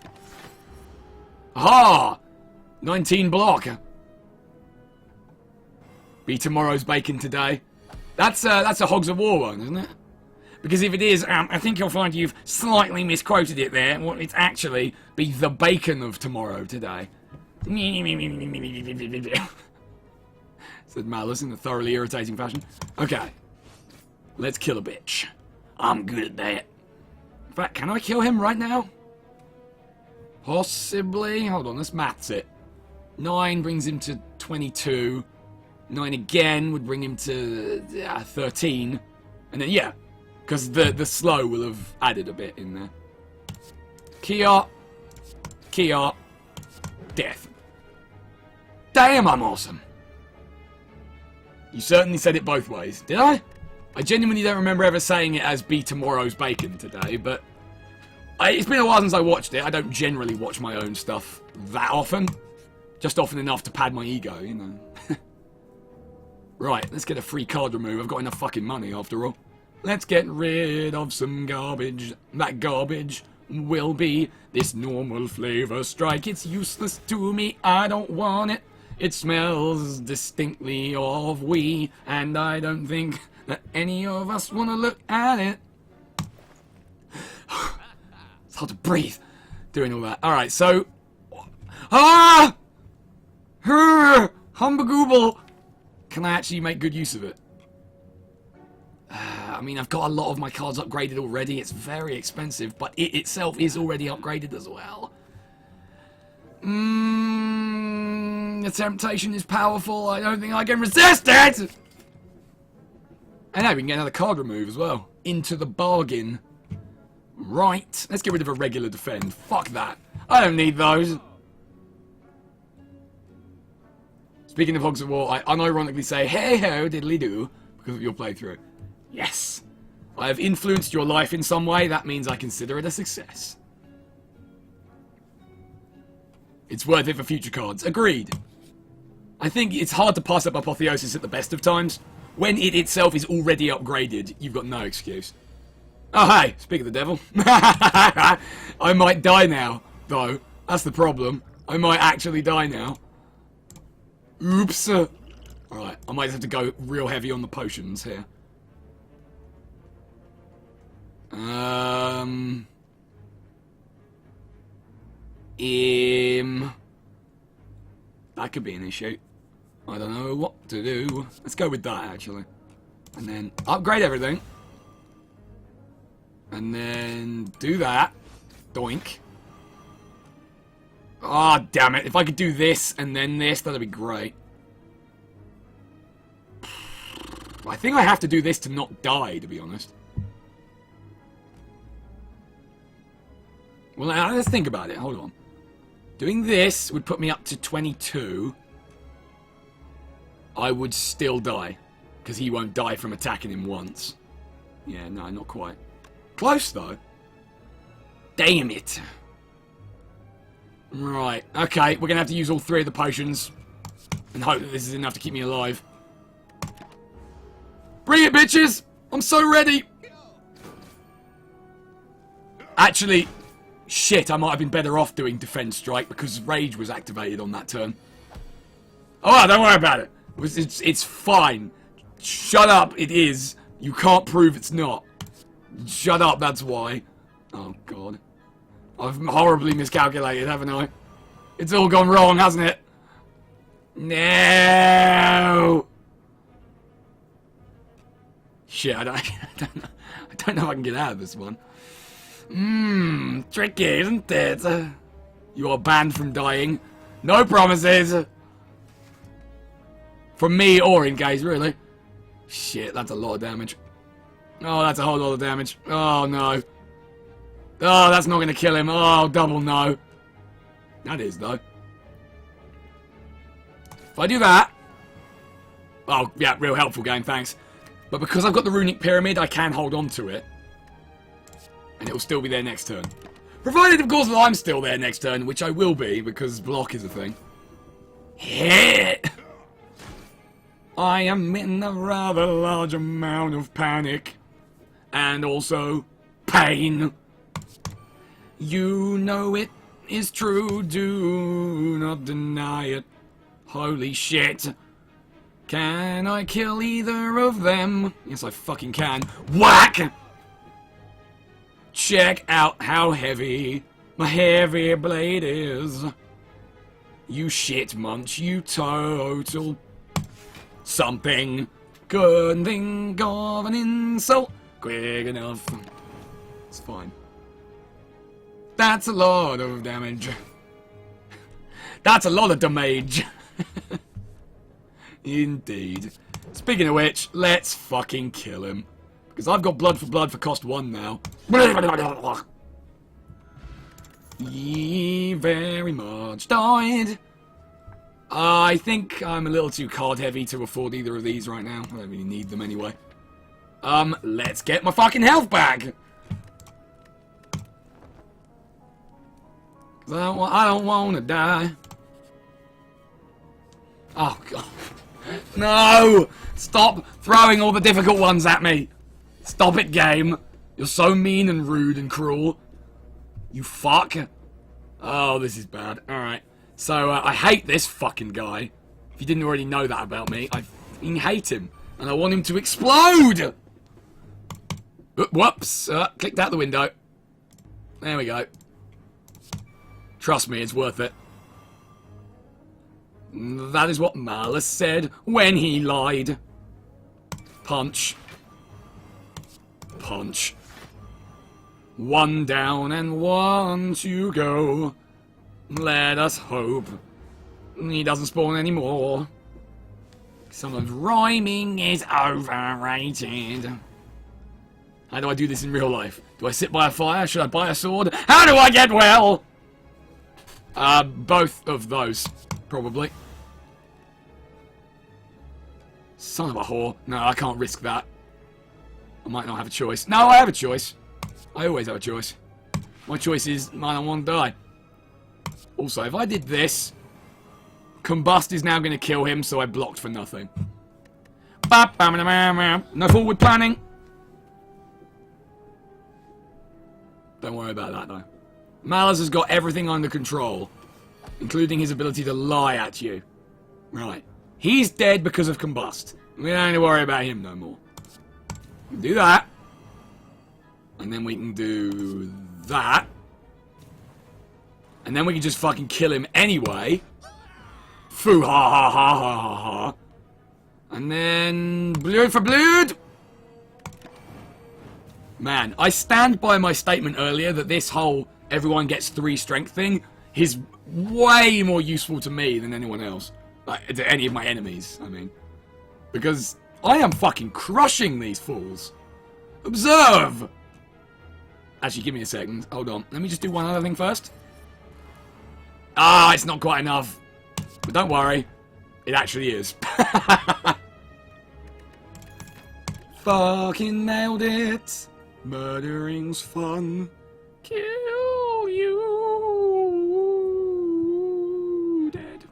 Aha! 19 block. Be tomorrow's bacon today. That's a Hogs of War one, isn't it? Because if it is, I think you'll find you've slightly misquoted it there. Well, it's actually be the bacon of tomorrow today. Said Malice in a thoroughly irritating fashion. Okay. Let's kill a bitch. I'm good at that. In fact, can I kill him right now? Possibly. Hold on, let's maths it. 9 brings him to 22. 9 again would bring him to 13. And then, yeah. Because the slow will have added a bit in there. Kia. Death. Damn, I'm awesome. You certainly said it both ways. Did I? I genuinely don't remember ever saying it as be tomorrow's bacon today, but it's been a while since I watched it. I don't generally watch my own stuff that often. Just often enough to pad my ego, you know. Right, let's get a free card remove. I've got enough fucking money after all. Let's get rid of some garbage. That garbage will be this normal flavor strike. It's useless to me. I don't want it. It smells distinctly of wee, and I don't think that any of us want to look at it. It's hard to breathe doing all that. Alright, so... Ah! Humbagooble! Can I actually make good use of it? I mean, I've got a lot of my cards upgraded already. It's very expensive, but it itself is already upgraded as well. The temptation is powerful. I don't think I can resist it! And now we can get another card remove as well. Into the bargain. Right. Let's get rid of a regular defend. Fuck that. I don't need those. Speaking of Hogs of War, I unironically say, hey ho, diddly do, because of your playthrough. Yes. I have influenced your life in some way. That means I consider it a success. It's worth it for future cards. Agreed. I think it's hard to pass up Apotheosis at the best of times. When it itself is already upgraded, you've got no excuse. Oh, hey, speak of the devil. I might die now, though. That's the problem. I might actually die now. Oops. Alright, I might have to go real heavy on the potions here. That could be an issue. I don't know what to do. Let's go with that, actually. And then upgrade everything. And then do that. Doink. Ah, oh, damn it. If I could do this and then this, that'd be great. I think I have to do this to not die, to be honest. Well, now, let's think about it. Hold on. Doing this would put me up to 22. I would still die. Because he won't die from attacking him once. Yeah, no, not quite. Close, though. Damn it. Right. Okay, we're going to have to use all 3 of the potions. And hope that this is enough to keep me alive. Bring it, bitches! I'm so ready! Actually... Shit, I might have been better off doing Defend Strike because Rage was activated on that turn. Oh, don't worry about it. It's fine. Shut up, it is. You can't prove it's not. Shut up, that's why. Oh, God. I've horribly miscalculated, haven't I? It's all gone wrong, hasn't it? No! Shit, I don't know if I can get out of this one. Tricky, isn't it? You are banned from dying. No promises. From me or in case, really. Shit, that's a lot of damage. Oh, that's a whole lot of damage. Oh, no. Oh, that's not going to kill him. Oh, double no. That is, though. If I do that... Oh, yeah, real helpful game, thanks. But because I've got the Runic Pyramid, I can hold on to it. And it will still be there next turn. Provided, of course, that I'm still there next turn, which I will be, because block is a thing. Hit! I am in a rather large amount of panic. And also, pain. You know it is true, do not deny it. Holy shit. Can I kill either of them? Yes, I fucking can. Whack! Check out how heavy my heavy blade is. You shit munch, you total something. Couldn't think of an insult quick enough. It's fine. That's a lot of damage. That's a lot of damage. Indeed. Speaking of which, let's fucking kill him. Because I've got blood for cost 1 now. Ye very much died. I think I'm a little too card heavy to afford either of these right now. I don't really need them anyway. Let's get my fucking health back. I don't want to die. Oh, God. No! Stop throwing all the difficult ones at me. Stop it, game. You're so mean and rude and cruel. You fuck. Oh, this is bad. Alright. So, I hate this fucking guy. If you didn't already know that about me, I fucking hate him. And I want him to explode! Whoops. Clicked out the window. There we go. Trust me, it's worth it. That is what Malus said when he lied. Punch. Punch. One down and one to go. Let us hope he doesn't spawn anymore. Sometimes rhyming is overrated. How do I do this in real life? Do I sit by a fire? Should I buy a sword? How do I get well? Both of those, probably. Son of a whore. No, I can't risk that. I might not have a choice. No, I have a choice. I always have a choice. My choice is I don't want to die. Also, if I did this, Combust is now going to kill him, so I blocked for nothing. No forward planning. Don't worry about that, though. Malus has got everything under control, including his ability to lie at you. Right. He's dead because of Combust. We don't need to worry about him no more. We can do that. And then we can do that. And then we can just fucking kill him anyway. Foo ha ha ha ha ha ha. And then blood for blood. Man, I stand by my statement earlier that this whole everyone gets 3 strength thing is way more useful to me than anyone else. Like, to any of my enemies, I mean. Because I am fucking crushing these fools. Observe! Actually, give me a second. Hold on. Let me just do one other thing first. Ah, it's not quite enough. But don't worry. It actually is. Fucking nailed it. Murdering's fun. Kill you. Dead.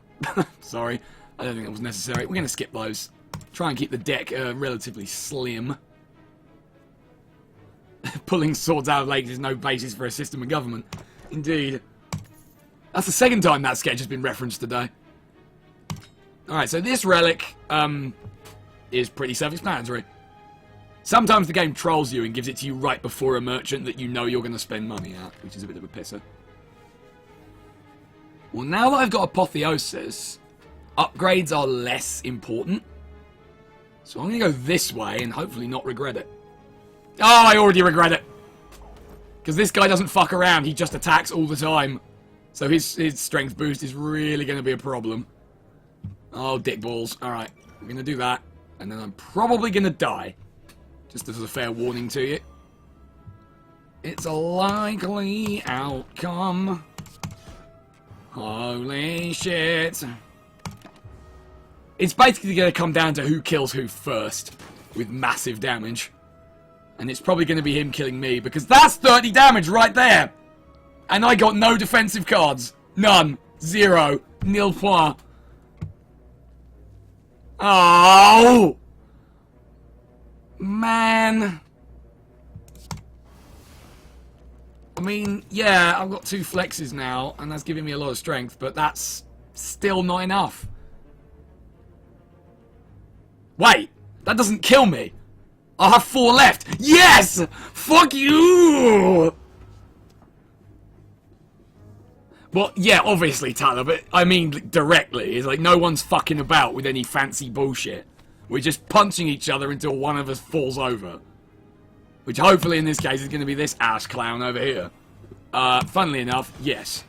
Sorry. I don't think that was necessary. We're going to skip those. Try and keep the deck relatively slim. Pulling swords out of lakes is no basis for a system of government. Indeed. That's the second time that sketch has been referenced today. Alright, so this relic is pretty self-explanatory. Sometimes the game trolls you and gives it to you right before a merchant that you know you're going to spend money at, which is a bit of a pisser. Well, now that I've got Apotheosis, upgrades are less important. So I'm going to go this way and hopefully not regret it. Oh, I already regret it. Because this guy doesn't fuck around, he just attacks all the time. So his strength boost is really going to be a problem. Oh, dick balls. Alright, I'm going to do that. And then I'm probably going to die. Just as a fair warning to you. It's a likely outcome. Holy shit. It's basically going to come down to who kills who first. With massive damage. And it's probably going to be him killing me. Because that's 30 damage right there. And I got no defensive cards. None. 0. Nil point. Oh! Man. I mean, yeah, I've got 2 flexes now, and that's giving me a lot of strength, but that's still not enough. Wait, that doesn't kill me. I'll have 4 left. Yes! Fuck you! Well, yeah, obviously, Tyler, but I mean directly. It's like no one's fucking about with any fancy bullshit. We're just punching each other until one of us falls over. Which hopefully in this case is going to be this ass clown over here. Funnily enough, yes.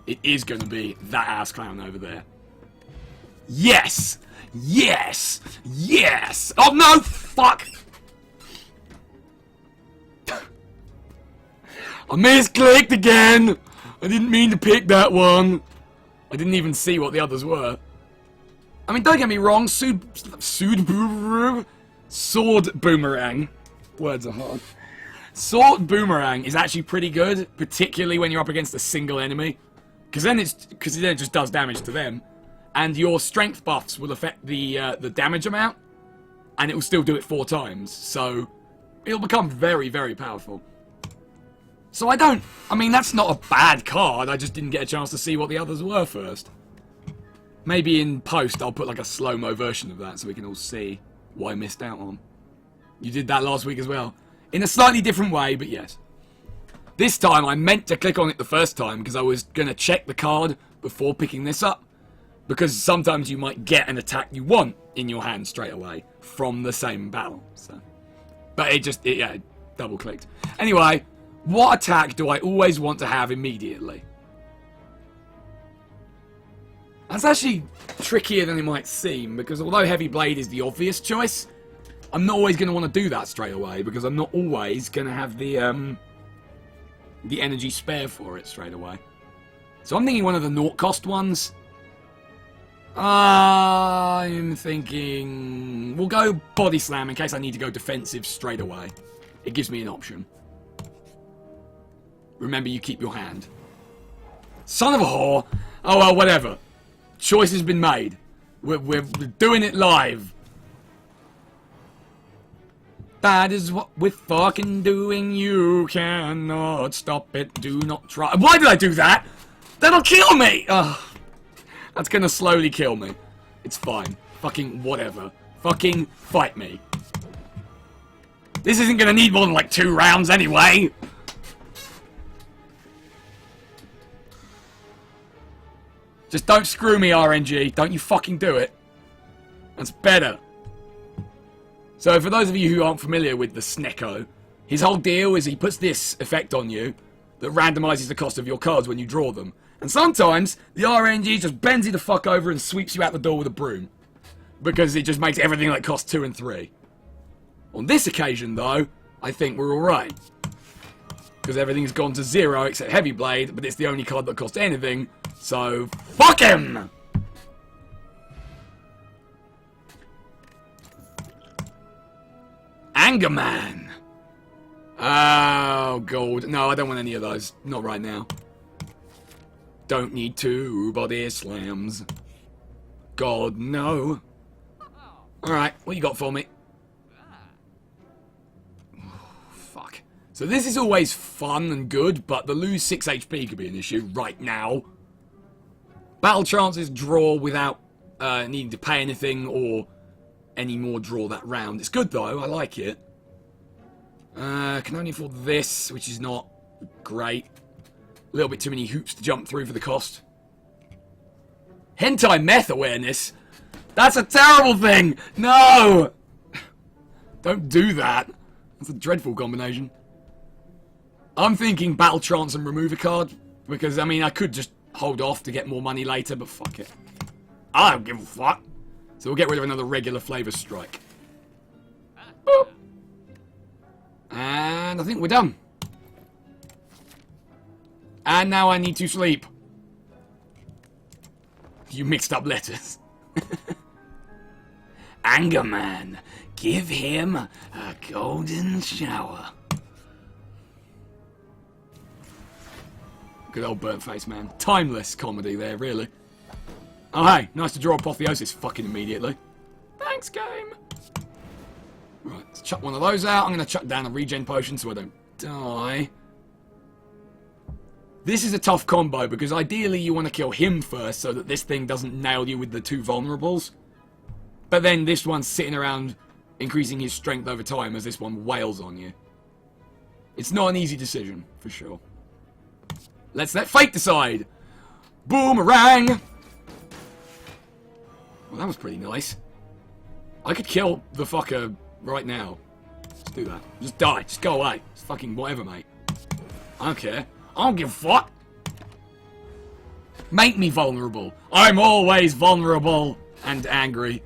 It is going to be that ass clown over there. Yes! Yes! Yes! Oh no! Fuck! I misclicked again! I didn't mean to pick that one. I didn't even see what the others were. I mean, don't get me wrong, Sword Boomerang. Words are hard. Sword Boomerang is actually pretty good, particularly when you're up against a single enemy. Because then it just does damage to them. And your strength buffs will affect the damage amount. And it will still do it 4 times. So, it'll become very, very powerful. So I mean, that's not a bad card, I just didn't get a chance to see what the others were first. Maybe in post I'll put like a slow-mo version of that so we can all see what I missed out on. You did that last week as well. In a slightly different way, but yes. This time I meant to click on it the first time because I was going to check the card before picking this up. Because sometimes you might get an attack you want in your hand straight away from the same battle. So. But it double clicked. Anyway, what attack do I always want to have immediately? That's actually trickier than it might seem, because although Heavy Blade is the obvious choice, I'm not always going to want to do that straight away, because I'm not always going to have the energy spare for it straight away. So I'm thinking one of the naught cost ones. I'm thinking we'll go Body Slam in case I need to go defensive straight away. It gives me an option. Remember, you keep your hand. Son of a whore. Oh well, whatever. Choice has been made. We're doing it live. That is what we're fucking doing. You cannot stop it. Do not try. Why did I do that? That'll kill me! Ugh. That's gonna slowly kill me. It's fine. Fucking whatever. Fucking fight me. This isn't gonna need more than like 2 rounds anyway. Just don't screw me, RNG. Don't you fucking do it. That's better. So for those of you who aren't familiar with the Snecko, his whole deal is he puts this effect on you that randomizes the cost of your cards when you draw them. And sometimes the RNG just bends you the fuck over and sweeps you out the door with a broom. Because it just makes everything like cost 2 and 3. On this occasion though, I think we're alright. Because everything's gone to 0 except Heavy Blade, but it's the only card that costs anything. So, fuck him! Anger Man! Oh, God. No, I don't want any of those. Not right now. Don't need 2 body slams. God, no. Alright, what you got for me? Oh, fuck. So this is always fun and good, but the lose 6 HP could be an issue right now. Battle chances draw without needing to pay anything or any more draw that round. It's good though, I like it. Can only afford this, which is not great. A little bit too many hoops to jump through for the cost. Hentai meth awareness? That's a terrible thing! No! Don't do that. That's a dreadful combination. I'm thinking Battle Trance and remove a card. Because, I mean, I could just hold off to get more money later, but fuck it. I don't give a fuck. So we'll get rid of another regular flavor strike. Boop. And I think we're done. And now I need to sleep. You mixed up letters. Anger Man, give him a golden shower. Good old burnt face, man. Timeless comedy there, really. Oh, hey, nice to draw Apotheosis fucking immediately. Thanks, game. Right, let's chuck one of those out. I'm going to chuck down a regen potion so I don't die. This is a tough combo because ideally you want to kill him first so that this thing doesn't nail you with the 2 vulnerables. But then this one's sitting around increasing his strength over time as this one wails on you. It's not an easy decision, for sure. Let's let fate decide. Boomerang! Well, that was pretty nice. I could kill the fucker right now. Let's do that. Just die. Just go away. It's fucking whatever, mate. I don't care. I don't give a fuck. Make me vulnerable. I'm always vulnerable and angry.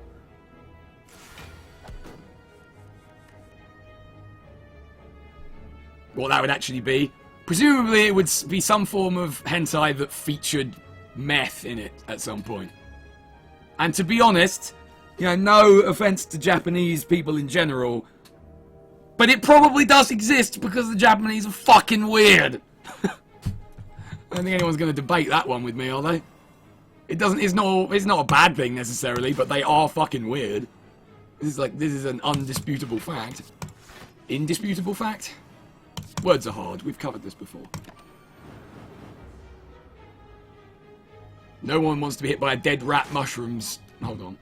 What that would actually be. Presumably it would be some form of hentai that featured meth in it at some point. And to be honest, you know, no offense to Japanese people in general, but it probably does exist because the Japanese are fucking weird. I don't think anyone's going to debate that one with me, are they? It's not a bad thing necessarily, but they are fucking weird. This is an undisputable fact. Indisputable fact? Words are hard. We've covered this before. No one wants to be hit by a dead rat mushrooms. Hold on.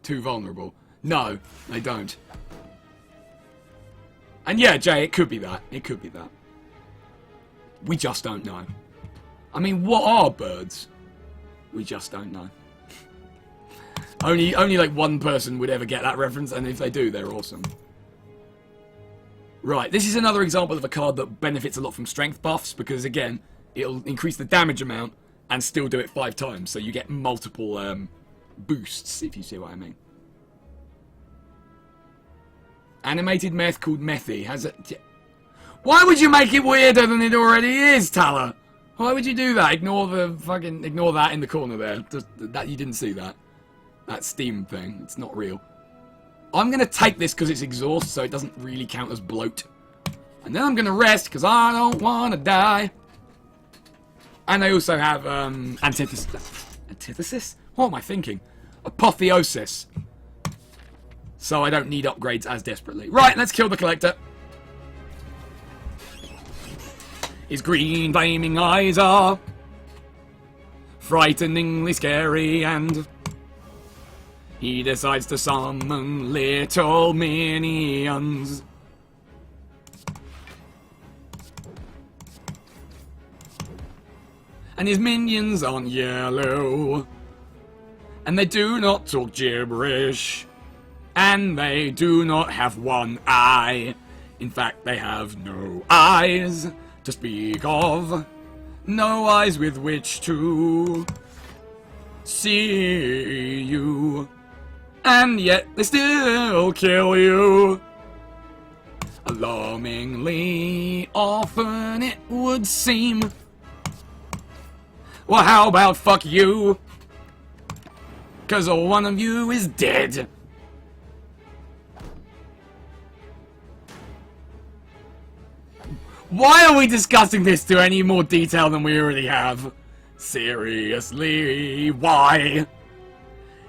Too vulnerable. No, they don't. And yeah, Jay, it could be that. It could be that. We just don't know. I mean, what are birds? We just don't know. Only like one person would ever get that reference, and if they do, they're awesome. Right, this is another example of a card that benefits a lot from strength buffs, because again, it'll increase the damage amount and still do it 5 times, so you get multiple boosts, if you see what I mean. Animated meth called Methy. Has it... Why would you make it weirder than it already is, Tala? Why would you do that? Ignore that in the corner there. Just, that you didn't see that. That steam thing. It's not real. I'm going to take this because it's exhaust, so it doesn't really count as bloat. And then I'm going to rest because I don't want to die. And I also have antithesis? What am I thinking? Apotheosis. So I don't need upgrades as desperately. Right, let's kill the collector. His green flaming eyes are frighteningly scary, and he decides to summon little minions. And his minions aren't yellow, and they do not talk gibberish, and they do not have one eye. In fact, they have no eyes to speak of, no eyes with which to see you, and yet they still kill you. Alarmingly often it would seem. Well, how about fuck you? 'Cause one of you is dead. Why are we discussing this to any more detail than we already have? Seriously, why?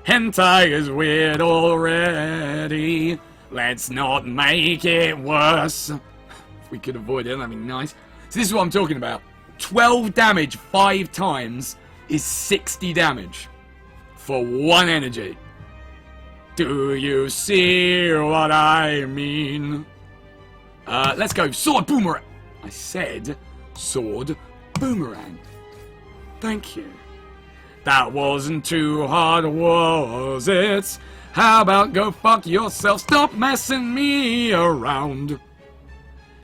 Hentai is weird already. Let's not make it worse. If we could avoid it, that'd be nice. So this is what I'm talking about. 12 damage 5 times is 60 damage for 1 energy. Do you see what I mean? Let's go. Sword Boomerang. I said sword boomerang. Thank you. That wasn't too hard, was it? How about go fuck yourself? Stop messing me around.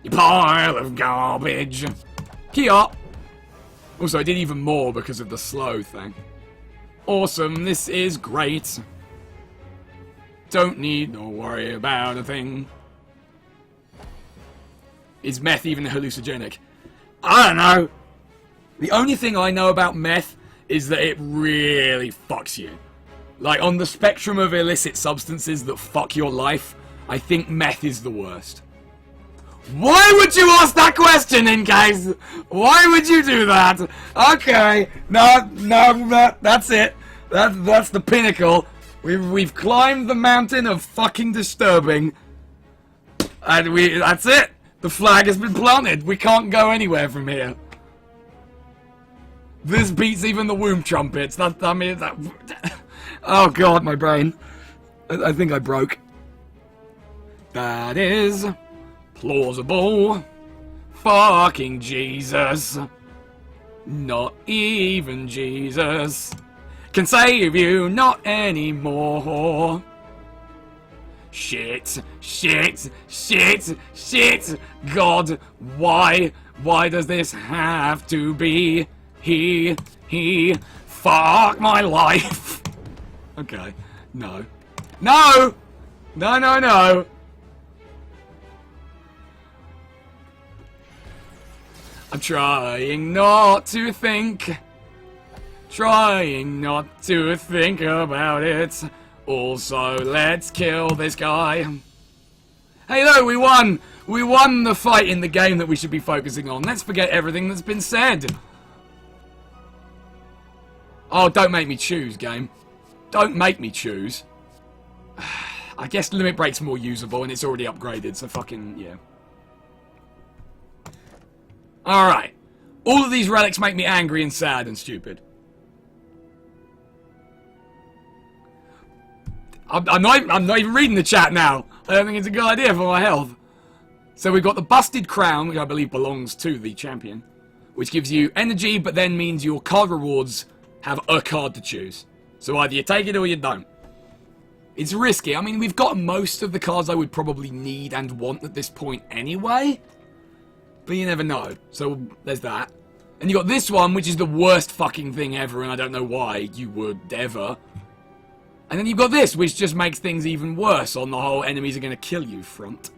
You pile of garbage. Key up. Also, I did even more because of the slow thing. Awesome, this is great. Don't need to worry about a thing. Is meth even hallucinogenic? I don't know. The only thing I know about meth is that it really fucks you. Like, on the spectrum of illicit substances that fuck your life, I think meth is the worst. Why would you ask that question, in case? Why would you do that? Okay, no, that's it. That's the pinnacle. We've climbed the mountain of fucking disturbing, and that's it. The flag has been planted. We can't go anywhere from here. This beats even the womb trumpets. Oh god, my brain. I think I broke. That is plausible. Fucking Jesus. Not even Jesus can save you, not anymore. Shit. God, why does this have to be? He, fuck my life. Okay, no. I'm trying not to think. Trying not to think about it. Also, let's kill this guy. Hey, look, we won! We won the fight in the game that we should be focusing on. Let's forget everything that's been said. Oh, don't make me choose, game. Don't make me choose. I guess Limit Break's more usable and it's already upgraded, so fucking, yeah. Alright. All of these relics make me angry and sad and stupid. I'm not even reading the chat now. I don't think it's a good idea for my health. So we've got the Busted Crown, which I believe belongs to the champion, which gives you energy, but then means your card rewards have a card to choose. So either you take it or you don't. It's risky. I mean, we've got most of the cards I would probably need and want at this point anyway. But you never know. So there's that. And you got this one, which is the worst fucking thing ever, and I don't know why you would ever. And then you've got this, which just makes things even worse on the whole enemies are going to kill you front.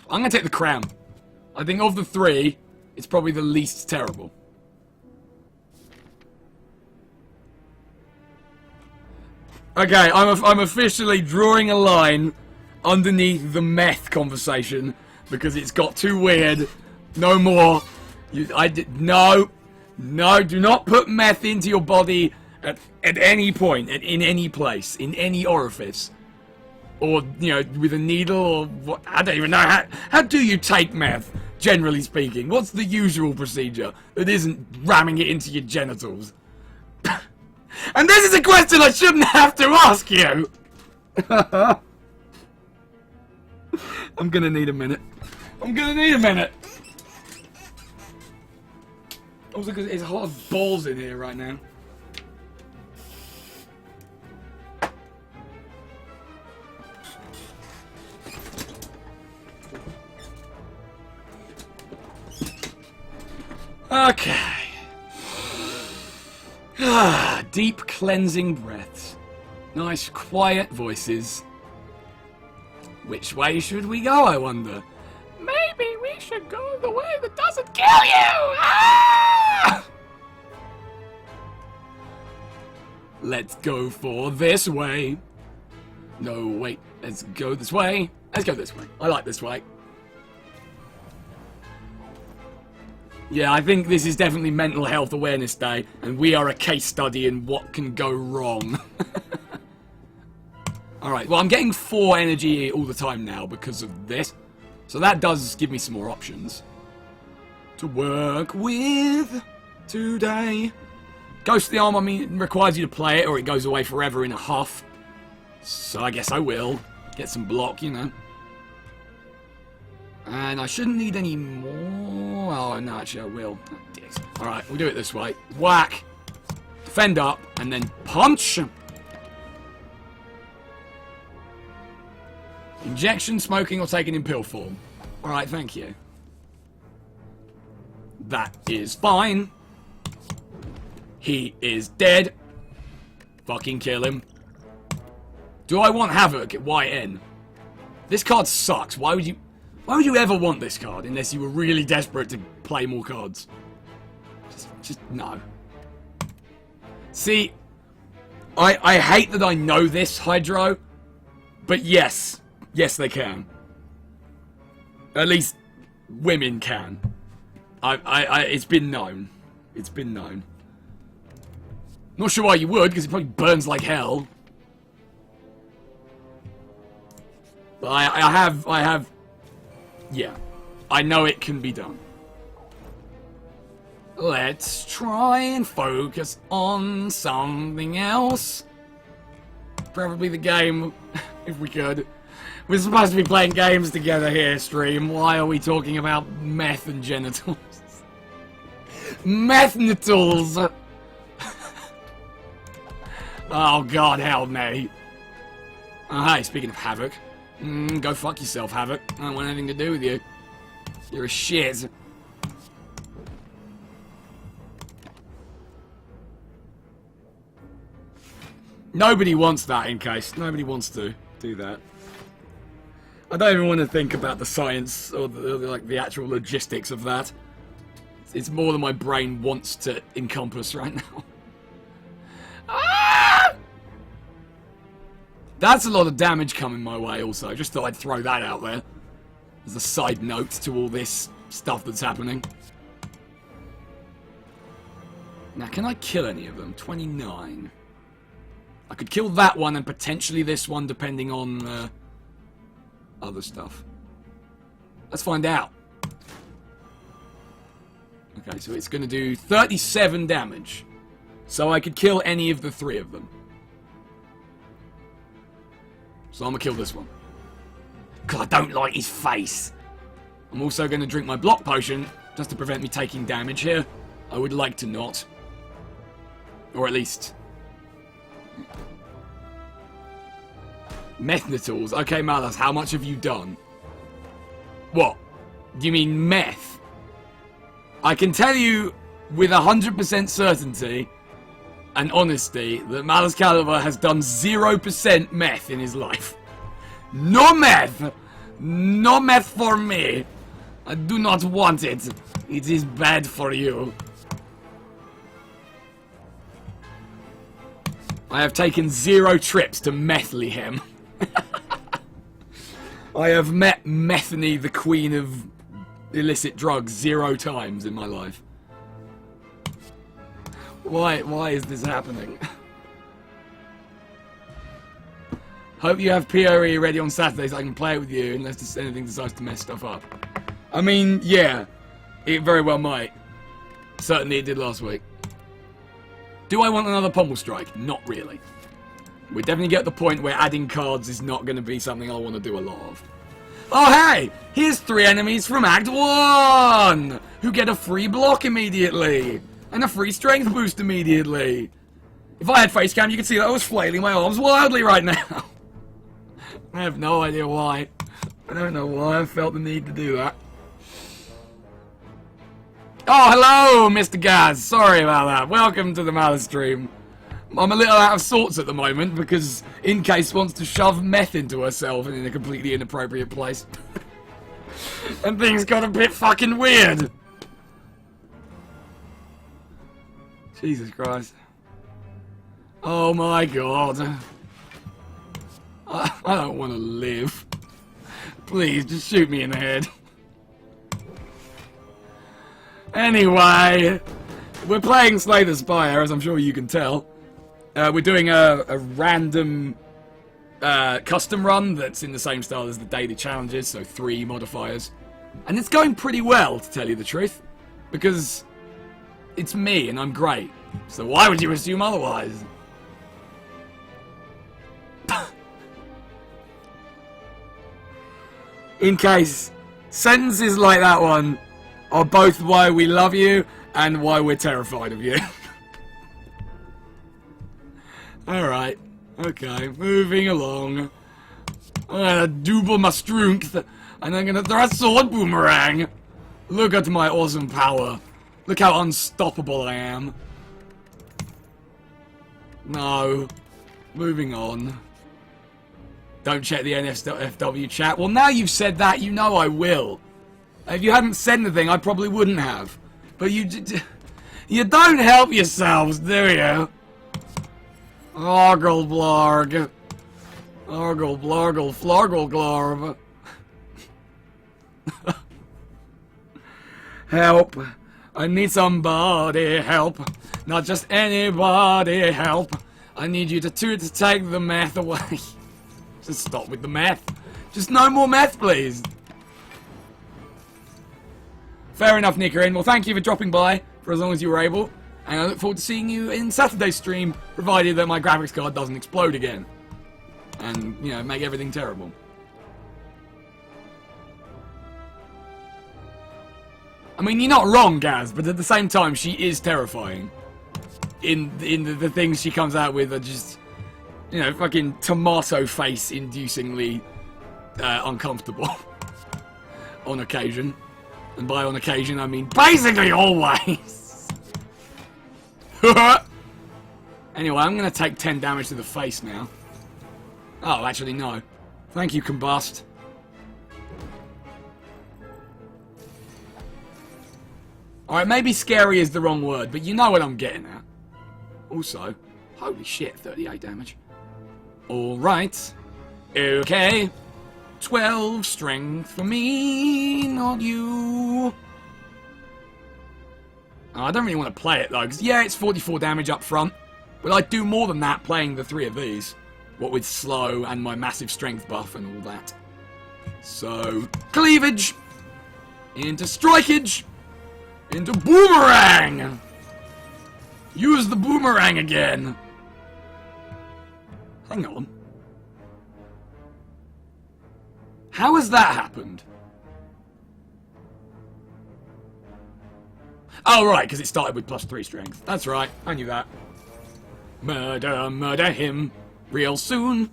I'm going to take the crown. I think of the three, it's probably the least terrible. Okay, I'm officially drawing a line underneath the meth conversation because it's got too weird. No more. No, do not put meth into your body at any point, in any place, in any orifice. Or, you know, with a needle or what, I don't even know. How do you take meth, generally speaking? What's the usual procedure that isn't ramming it into your genitals? And this is a question I shouldn't have to ask you! I'm gonna need a minute. Also, because there's a lot of balls in here right now. Okay. Deep cleansing breaths. Nice quiet voices. Which way should we go, I wonder? Maybe we should go the way that doesn't kill you! Ah! Let's go for this way. No, wait. Let's go this way. Let's go this way. I like this way. Yeah, I think this is definitely Mental Health Awareness Day, and we are a case study in what can go wrong. Alright, well, I'm getting 4 energy all the time now because of this. So that does give me some more options to work with today. Ghostly Arm, I mean, requires you to play it or it goes away forever in a huff. So I guess I will. Get some block, you know. And I shouldn't need any more. Oh, no, actually I will. Oh, alright, we'll do it this way. Whack. Defend up. And then punch. Injection, smoking, or taken in pill form. Alright, thank you. That is fine. He is dead. Fucking kill him. Do I want Havoc at YN? This card sucks. Why would you ever want this card unless you were really desperate to play more cards? Just no. See, I hate that I know this, Hydro, but yes, they can. At least women can. It's been known. It's been known. Not sure why you would, because it probably burns like hell. But I have. Yeah, I know it can be done. Let's try and focus on something else. Preferably the game, if we could. We're supposed to be playing games together here, stream. Why are we talking about meth and genitals? Methnitals! Oh god, help me. Oh, hey, speaking of Havoc. Go fuck yourself, Havoc. I don't want anything to do with you. You're a shit. Nobody wants that, in case. Nobody wants to do that. I don't even want to think about the science or the actual logistics of that. It's more than my brain wants to encompass right now. Ah! That's a lot of damage coming my way also. Just thought I'd throw that out there as a side note to all this stuff that's happening. Now, can I kill any of them? 29. I could kill that one and potentially this one depending on other stuff. Let's find out. Okay, so it's going to do 37 damage. So I could kill any of the 3 of them. So I'm gonna kill this one. Because I don't like his face. I'm also gonna drink my block potion, just to prevent me taking damage here. I would like to not. Or at least... Methnatals. Okay, Malas, how much have you done? What? Do you mean meth? I can tell you with 100% certainty and honesty that Malus Caliber has done 0% meth in his life. No meth! No meth for me! I do not want it. It is bad for you. I have taken 0 trips to Methlehem. I have met Methany, the queen of illicit drugs, 0 times in my life. Why is this happening? Hope you have PoE ready on Saturday so I can play it with you unless anything decides to mess stuff up. I mean, yeah, it very well might. Certainly it did last week. Do I want another Pommel Strike? Not really. We definitely get the point where adding cards is not going to be something I want to do a lot of. Oh hey! Here's 3 enemies from Act 1! Who get a free block immediately! And a free strength boost immediately! If I had face cam, you could see that I was flailing my arms wildly right now! I have no idea why. I don't know why I felt the need to do that. Oh, hello, Mr. Gaz! Sorry about that. Welcome to the Malice stream. I'm a little out of sorts at the moment because Incase wants to shove meth into herself in a completely inappropriate place. And things got a bit fucking weird. Jesus Christ. Oh my god. I don't want to live. Please, just shoot me in the head. Anyway, we're playing Slay the Spire, as I'm sure you can tell. We're doing a random custom run that's in the same style as the daily challenges, so 3 modifiers. And it's going pretty well, to tell you the truth, because it's me and I'm great. So why would you assume otherwise? In case sentences like that one are both why we love you and why we're terrified of you. Alright, okay, moving along. I'm gonna double my strength, and I'm gonna throw a sword boomerang. Look at my awesome power. Look how unstoppable I am. No. Moving on. Don't check the NSFW chat. Well, now you've said that, you know I will. If you hadn't said anything, I probably wouldn't have. But you don't help yourselves, do you? Argle blarg. Argle blargle flargle glarb. Help. I need somebody help. Not just anybody help. I need you to take the meth away. Just stop with the meth. Just no more meth, please. Fair enough, Nicarin. Well, thank you for dropping by for as long as you were able. And I look forward to seeing you in Saturday's stream, provided that my graphics card doesn't explode again. And, you know, make everything terrible. I mean, you're not wrong, Gaz, but at the same time, she is terrifying. In the things she comes out with are just, you know, fucking tomato face inducingly uncomfortable. On occasion. And by on occasion, I mean basically always. Anyway, I'm going to take 10 damage to the face now. Oh, actually, no. Thank you, Combust. Alright, maybe scary is the wrong word, but you know what I'm getting at. Also, holy shit, 38 damage. Alright. Okay. 12 strength for me, not you. Oh, I don't really want to play it though, because yeah, it's 44 damage up front, but I do more than that playing the 3 of these. What with slow and my massive strength buff and all that. So, cleavage, into strikeage, into boomerang. Use the boomerang again! Hang on. How has that happened? Oh, right, because it started with +3 strength. That's right, I knew that. Murder him real soon.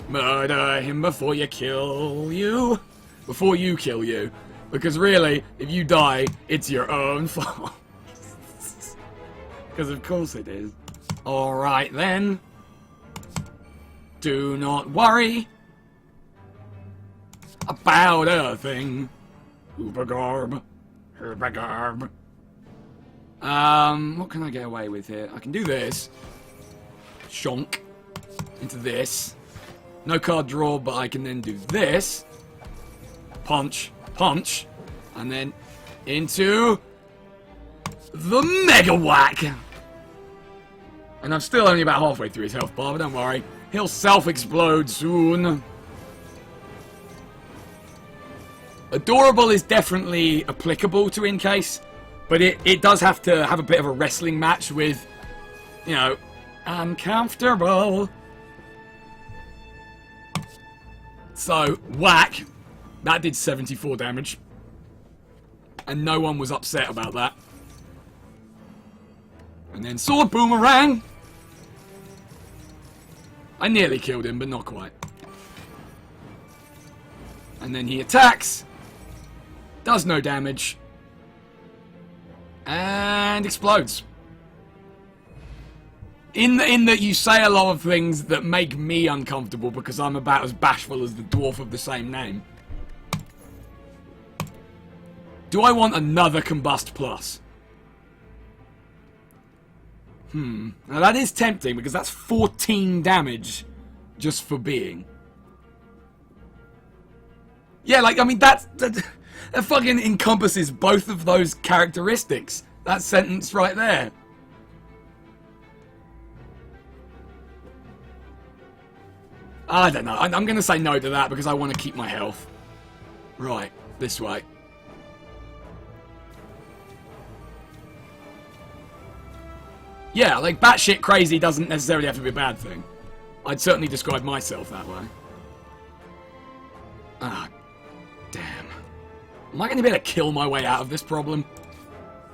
Murder him before you kill you. Before you kill you. Because really, if you die, it's your own fault. Because of course it is. Alright then. Do not worry about a thing. Ubergarb. Herbagarb. What can I get away with here? I can do this. Shonk. Into this. No card draw, but I can then do this. Punch. Punch. And then into the Mega Whack. And I'm still only about halfway through his health bar, but don't worry. He'll self-explode soon. Adorable is definitely applicable to Incase, but it does have to have a bit of a wrestling match with, you know, uncomfortable. So, whack. That did 74 damage. And no one was upset about that. And then sword boomerang. I nearly killed him, but not quite. And then he attacks. Does no damage. And explodes. In that you say a lot of things that make me uncomfortable because I'm about as bashful as the dwarf of the same name. Do I want another Combust Plus? Now that is tempting because that's 14 damage just for being. Yeah, like, I mean, that fucking encompasses both of those characteristics. That sentence right there. I don't know. I'm going to say no to that because I want to keep my health. Right, this way. Yeah, like, batshit crazy doesn't necessarily have to be a bad thing. I'd certainly describe myself that way. Ah, damn. Am I going to be able to kill my way out of this problem?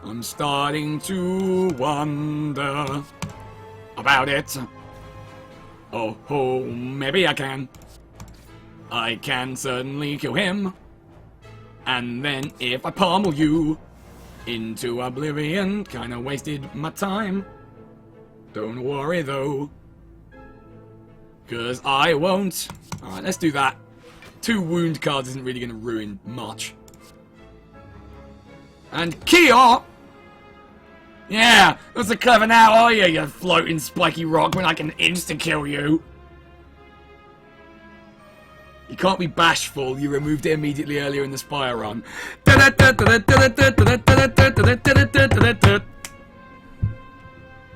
I'm starting to wonder about it. Oh, maybe I can. I can certainly kill him. And then if I pummel you into oblivion, kinda wasted my time. Don't worry though, 'cause I won't. Alright, let's do that. 2 wound cards isn't really going to ruin much. And Kia! Yeah, that's a clever now, are you, you floating spiky rock, when I can insta-kill you? You can't be bashful, you removed it immediately earlier in the Spire run.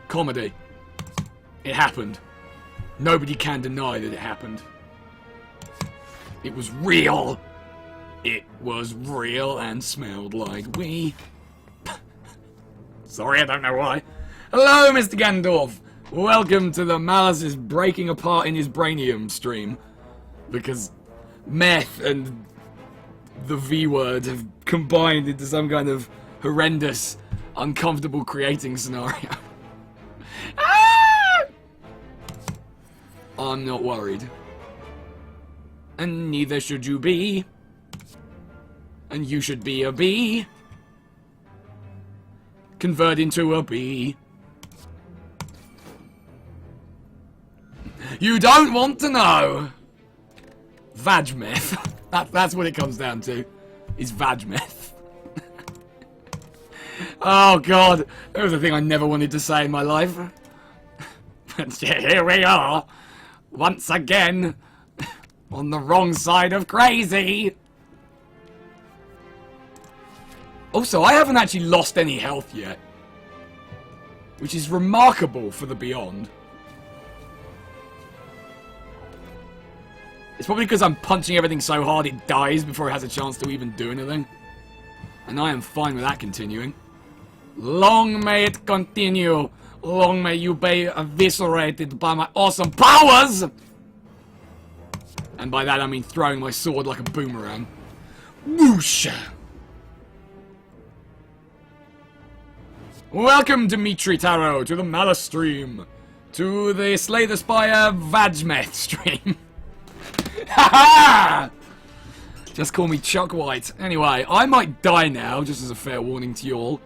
Comedy. It happened. Nobody can deny that it happened. It was real. It was real and smelled like wee. Sorry, I don't know why. Hello, Mr. Gandalf. Welcome to the Malice is breaking apart in his brainium stream. Because meth and the V word have combined into some kind of horrendous, uncomfortable creating scenario. Ah! I'm not worried. And neither should you be. And you should be a bee. Convert into a bee. You don't want to know. Vagmeth. That's what it comes down to. Is Vagmeth. Oh god. That was a thing I never wanted to say in my life. But here we are. Once again. On the wrong side of crazy. Also, I haven't actually lost any health yet. Which is remarkable for the Beyond. It's probably because I'm punching everything so hard it dies before it has a chance to even do anything. And I am fine with that continuing. Long may it continue. Long may you be eviscerated by my awesome powers! And by that I mean throwing my sword like a boomerang. Whoosh! Welcome, Dimitri Tarot, to the Malice stream. To the Slay the Spire Vajmeth stream. Ha ha! Just call me Chuck White. Anyway, I might die now, just as a fair warning to you all.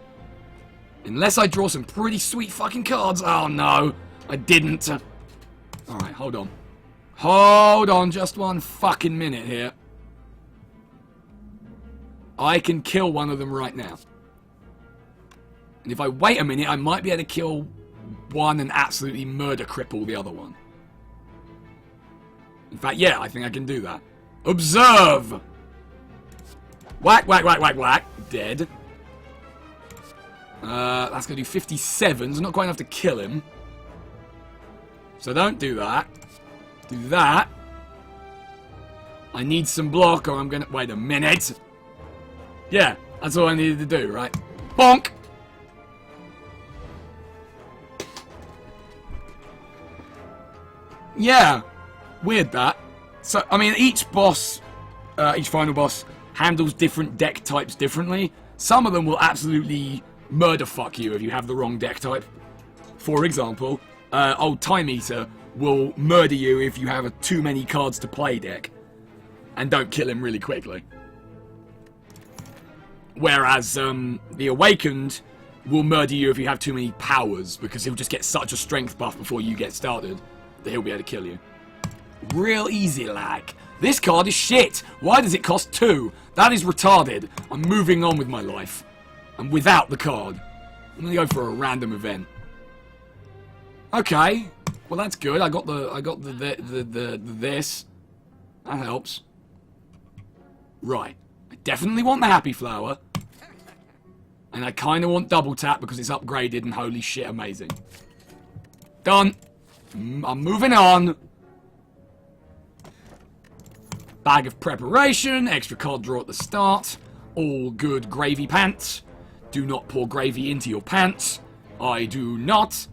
Unless I draw some pretty sweet fucking cards. Oh no, I didn't. Alright, hold on. Hold on just one fucking minute here. I can kill one of them right now. And if I wait a minute, I might be able to kill one and absolutely murder cripple the other one. In fact, yeah, I think I can do that. Observe! Whack, whack, whack, whack, whack. Dead. That's going to do 57s. Not quite enough to kill him. So don't do that. Do that. I need some block or I'm going to... Wait a minute. Yeah, that's all I needed to do, right? Bonk! Yeah. Weird that. So, I mean, each boss, each final boss handles different deck types differently. Some of them will absolutely murder fuck you if you have the wrong deck type. For example, old Time Eater will murder you if you have a too many cards to play deck. And don't kill him really quickly. Whereas, the Awakened will murder you if you have too many powers, because he'll just get such a strength buff before you get started that he'll be able to kill you. Real easy, like. This card is shit. Why does it cost 2? That is retarded. I'm moving on with my life. I'm without the card. I'm gonna go for a random event. Okay. Well, that's good. I got the this. That helps. Right. I definitely want the Happy Flower. And I kind of want Double Tap because it's upgraded and holy shit, amazing. Done. I'm moving on. Bag of preparation, extra card draw at the start. All good gravy pants. Do not pour gravy into your pants. I do not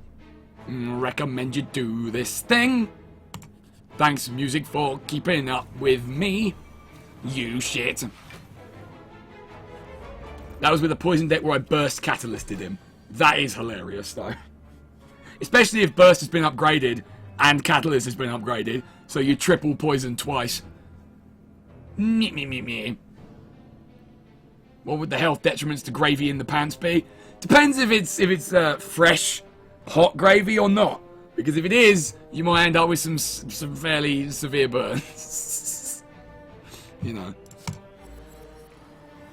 recommend you do this thing. Thanks, music, for keeping up with me. You shit. That was with a poison deck where I burst catalysted him. That is hilarious, though. Especially if burst has been upgraded and catalyst has been upgraded, so you triple poison twice. Me. What would the health detriments to gravy in the pants be? Depends if it's fresh, hot gravy or not. Because if it is, you might end up with some fairly severe burns. You know.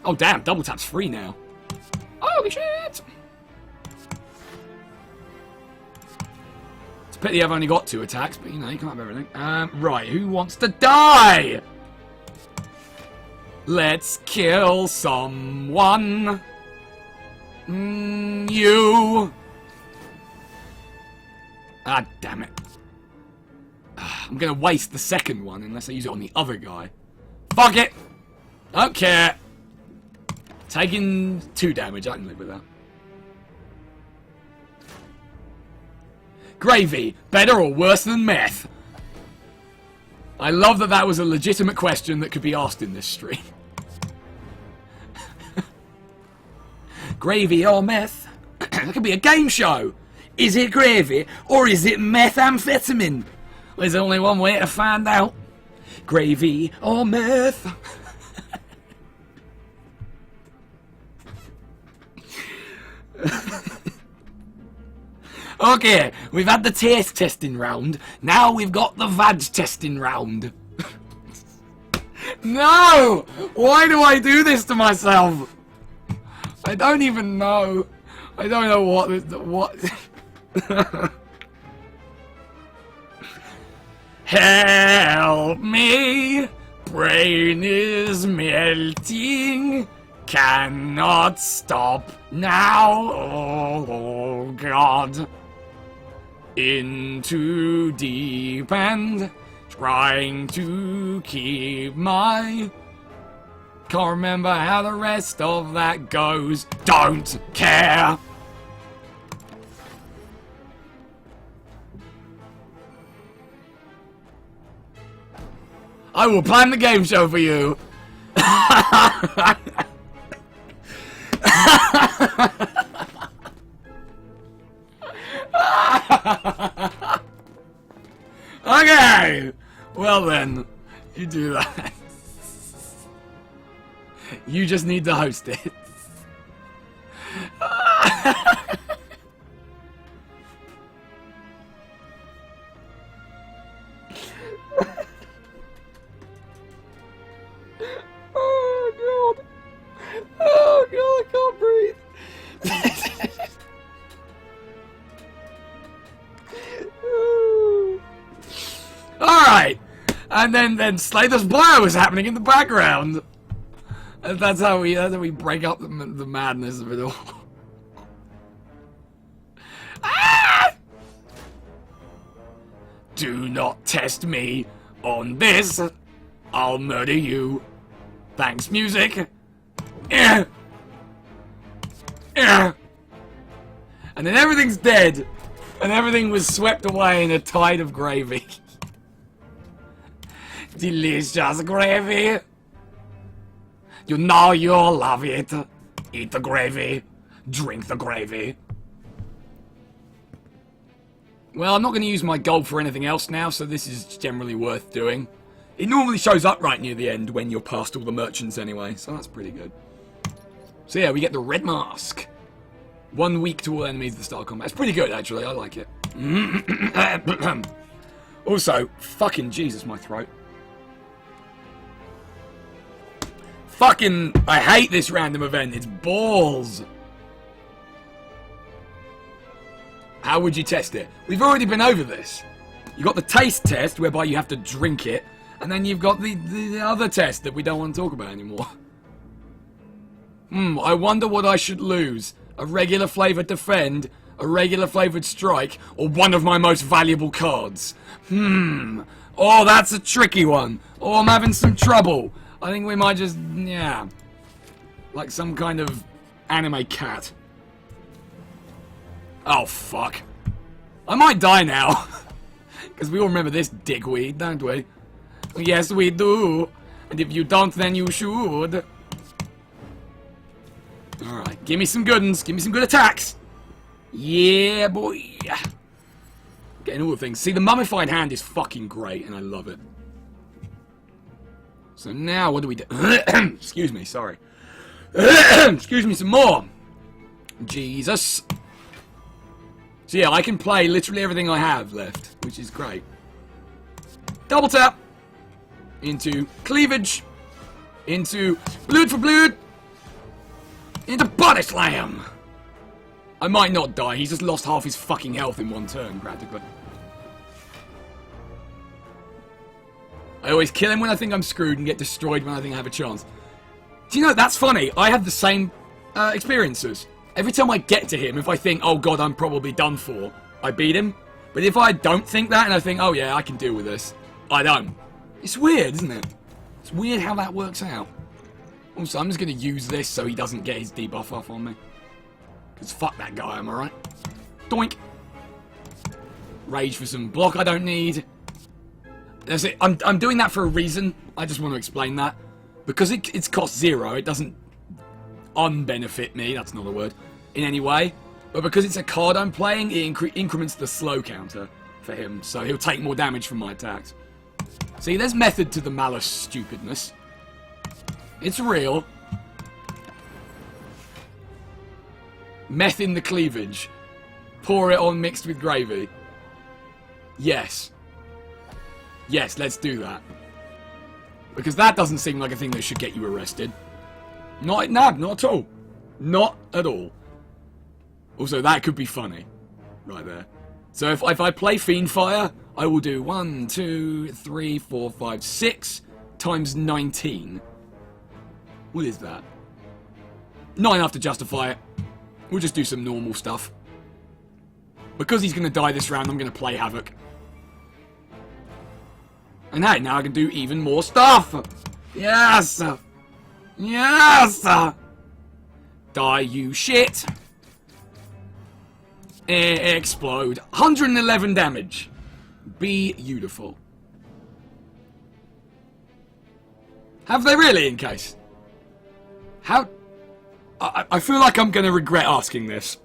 Oh damn, double tap's free now. Holy shit! It's a pity I've only got 2 attacks, but you know, you can't have everything. Right, who wants to die? Let's kill someone. You. Ah, damn it. I'm gonna waste the second one unless I use it on the other guy. Fuck it! Don't care. Taking 2 damage, I can live with that. Gravy, better or worse than meth? I love that that was a legitimate question that could be asked in this stream. Gravy or meth? That could be a game show. Is it gravy or is it methamphetamine? There's only one way to find out. Gravy or meth? Okay, we've had the taste testing round. Now we've got the vag testing round. No! Why do I do this to myself? I don't even know. I don't know what. Help me! Brain is melting. Cannot stop now. Oh God. In too deep and trying to keep my... Can't remember how the rest of that goes. Don't care. I will plan the game show for you. Okay. Well then, you do that. You just need to host it. Oh god. Oh god, I can't breathe. Alright. And then Slay Spire was happening in the background. And that's how we break up the madness of it all. Ah! Do not test me on this. I'll murder you. Thanks, music. Yeah. Yeah. And then everything's dead. And everything was swept away in a tide of gravy. Delicious gravy. You know you'll love it. Eat the gravy. Drink the gravy. Well, I'm not going to use my gold for anything else now, so this is generally worth doing. It normally shows up right near the end when you're past all the merchants anyway, so that's pretty good. So yeah, we get the red mask. 1 week to all enemies at the start of combat. It's pretty good, actually. I like it. Also, fucking Jesus, my throat. Fucking, I hate this random event. It's balls. How would you test it? We've already been over this. You got the taste test, whereby you have to drink it, and then you've got the other test that we don't want to talk about anymore. I wonder what I should lose. A regular flavored defend, a regular flavored strike, or one of my most valuable cards. Oh, that's a tricky one. Oh, I'm having some trouble. I think we might just, yeah. Like some kind of anime cat. Oh, fuck. I might die now. Because we all remember this dickweed, don't we? Yes, we do. And if you don't, then you should. Alright, give me some good ones. Give me some good attacks. Yeah, boy. Getting all the things. See, the mummified hand is fucking great, and I love it. So now, what do we do? Excuse me, sorry. Excuse me some more. Jesus. So yeah, I can play literally everything I have left, which is great. Double tap. Into cleavage. Into blood for blood. Into body slam. I might not die. He's just lost half his fucking health in one turn, practically. I always kill him when I think I'm screwed and get destroyed when I think I have a chance. Do you know, that's funny. I have the same experiences. Every time I get to him, if I think, oh god, I'm probably done for, I beat him. But if I don't think that and I think, oh yeah, I can deal with this, I don't. It's weird, isn't it? It's weird how that works out. Also, I'm just going to use this so he doesn't get his debuff off on me. Because fuck that guy, am I right? Doink. Rage for some block I don't need. That's it. I'm doing that for a reason. I just want to explain that. Because it's cost 0, it doesn't unbenefit me, that's not a word, in any way. But because it's a card I'm playing, it increments the slow counter for him. So he'll take more damage from my attacks. See, there's method to the malice stupidness. It's real. Meth in the cleavage. Pour it on mixed with gravy. Yes. Yes, let's do that. Because that doesn't seem like a thing that should get you arrested. Not at all. Not at all. Also, that could be funny. Right there. So if I play Fiendfire, I will do 1, 2, 3, 4, 5, 6 times 19. What is that? Not enough to justify it. We'll just do some normal stuff. Because he's going to die this round, I'm going to play Havoc. And hey, now I can do even more stuff! Yes! Yes! Die, you shit! Explode. 111 damage. Beautiful. Have they really, in case? How... I feel like I'm going to regret asking this.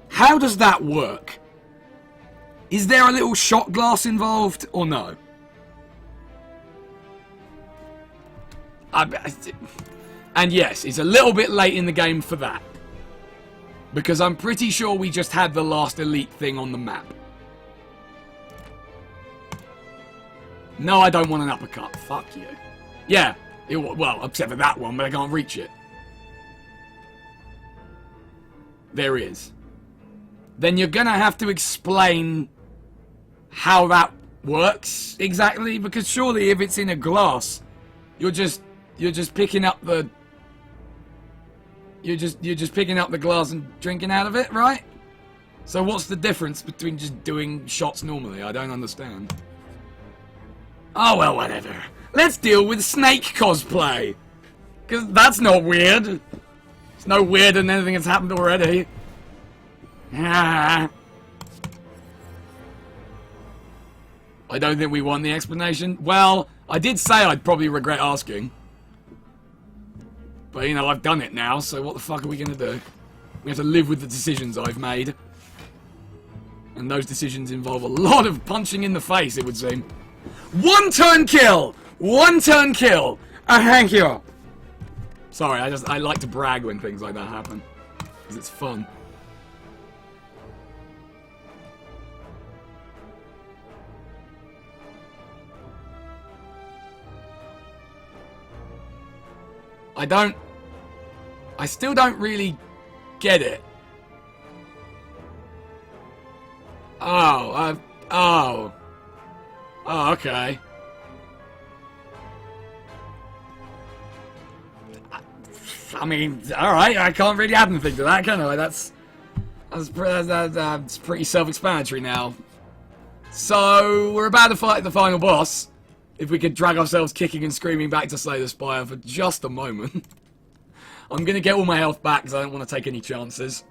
How does that work? Is there a little shot glass involved, or no? And yes, it's a little bit late in the game for that. Because I'm pretty sure we just had the last elite thing on the map. No, I don't want an uppercut. Fuck you. Yeah, well, except for that one, but I can't reach it. There is. Then you're gonna have to explain how that works exactly, because surely if it's in a glass, you're just picking up the you're just picking up the glass and drinking out of it, right? So what's the difference between just doing shots normally? I don't understand. Oh well, whatever. Let's deal with snake cosplay, because that's not weird. It's no weirder than anything that's happened already. Ah. I don't think we want the explanation. Well, I did say I'd probably regret asking. But, you know, I've done it now, so what the fuck are we gonna do? We have to live with the decisions I've made. And those decisions involve a lot of punching in the face, it would seem. One turn kill! One turn kill! Thank you! Sorry, I like to brag when things like that happen. Because it's fun. I still don't really get it. Oh, okay. I mean, alright, I can't really add anything to that, can I? That's pretty self-explanatory now. So, we're about to fight the final boss. If we could drag ourselves kicking and screaming back to slay the Spire for just a moment. I'm going to get all my health back because I don't want to take any chances.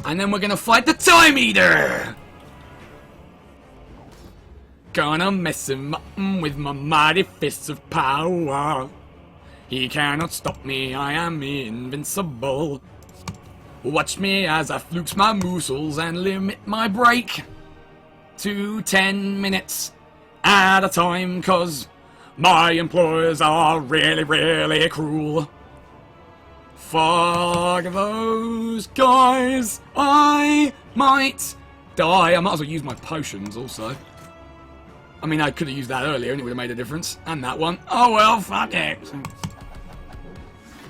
And then we're going to fight the Time Eater! Gonna mess him up with my mighty fists of power. He cannot stop me, I am invincible. Watch me as I flukes my muscles and limit my break to 10 minutes at a time, cause my employers are really, really cruel. Fuck those guys, I might die. I might as well use my potions also. I mean, I could have used that earlier and it would have made a difference. And that one. Oh well, fuck it.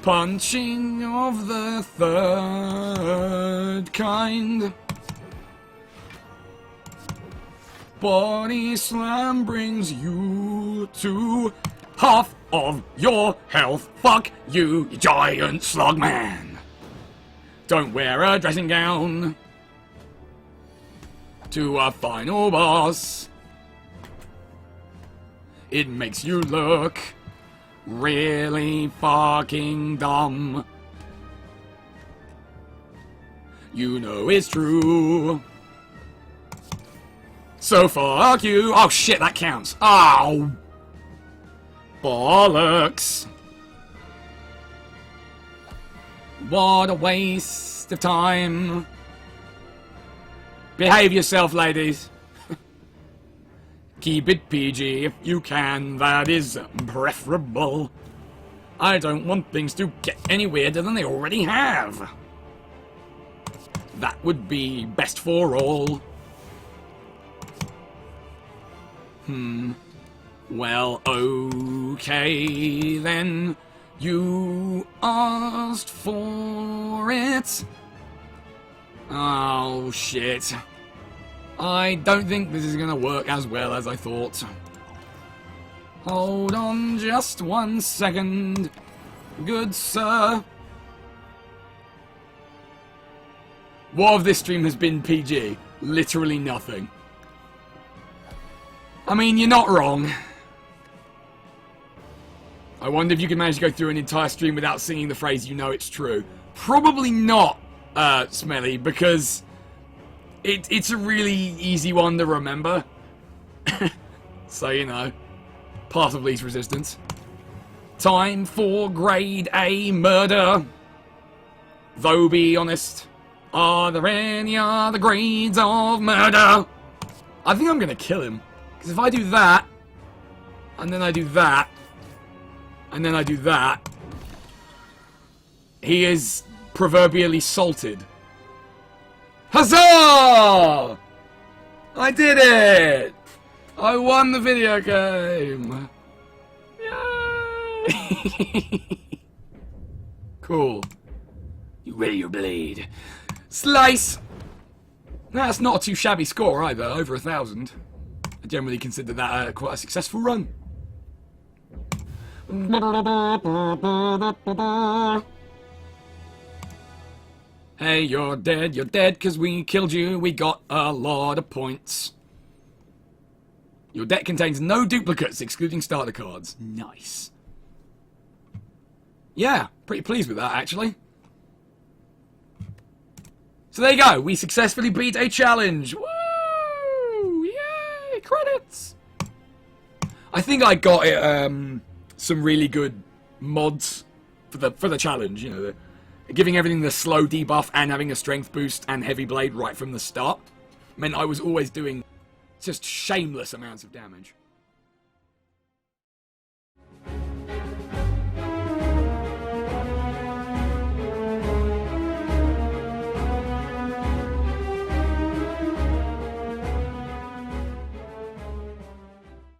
Punching of the third kind. Body slam brings you to half of your health. Fuck you, you giant slug man. Don't wear a dressing gown to a final boss. It makes you look really fucking dumb. You know it's true. So fuck you. Oh shit, that counts. Oh. Bollocks. What a waste of time. Behave yourself, ladies. Keep it PG if you can, that is preferable. I don't want things to get any weirder than they already have. That would be best for all. Well, okay then. You asked for it. Oh, shit. I don't think this is gonna work as well as I thought. Hold on just 1 second, good sir. What of this stream has been PG? Literally nothing. I mean, you're not wrong. I wonder if you can manage to go through an entire stream without singing the phrase, "You know it's true." Probably not, Smelly, because it's a really easy one to remember. So, you know, part of least resistance. Time for grade A murder. Though, be honest, are there any other grades of murder? I think I'm going to kill him. Because if I do that, and then I do that, and then I do that, he is proverbially salted. Huzzah! I did it! I won the video game! Yay! Cool. You ready your blade? Slice! That's not a too shabby score either, over 1,000. I generally consider that quite a successful run. Hey, you're dead, cause we killed you, we got a lot of points. Your deck contains no duplicates, excluding starter cards. Nice. Yeah, pretty pleased with that, actually. So there you go, we successfully beat a challenge. Woo! Yay! Credits! I think I got it, some really good mods for the challenge, you know, giving everything the slow debuff and having a strength boost and heavy blade right from the start meant I was always doing just shameless amounts of damage.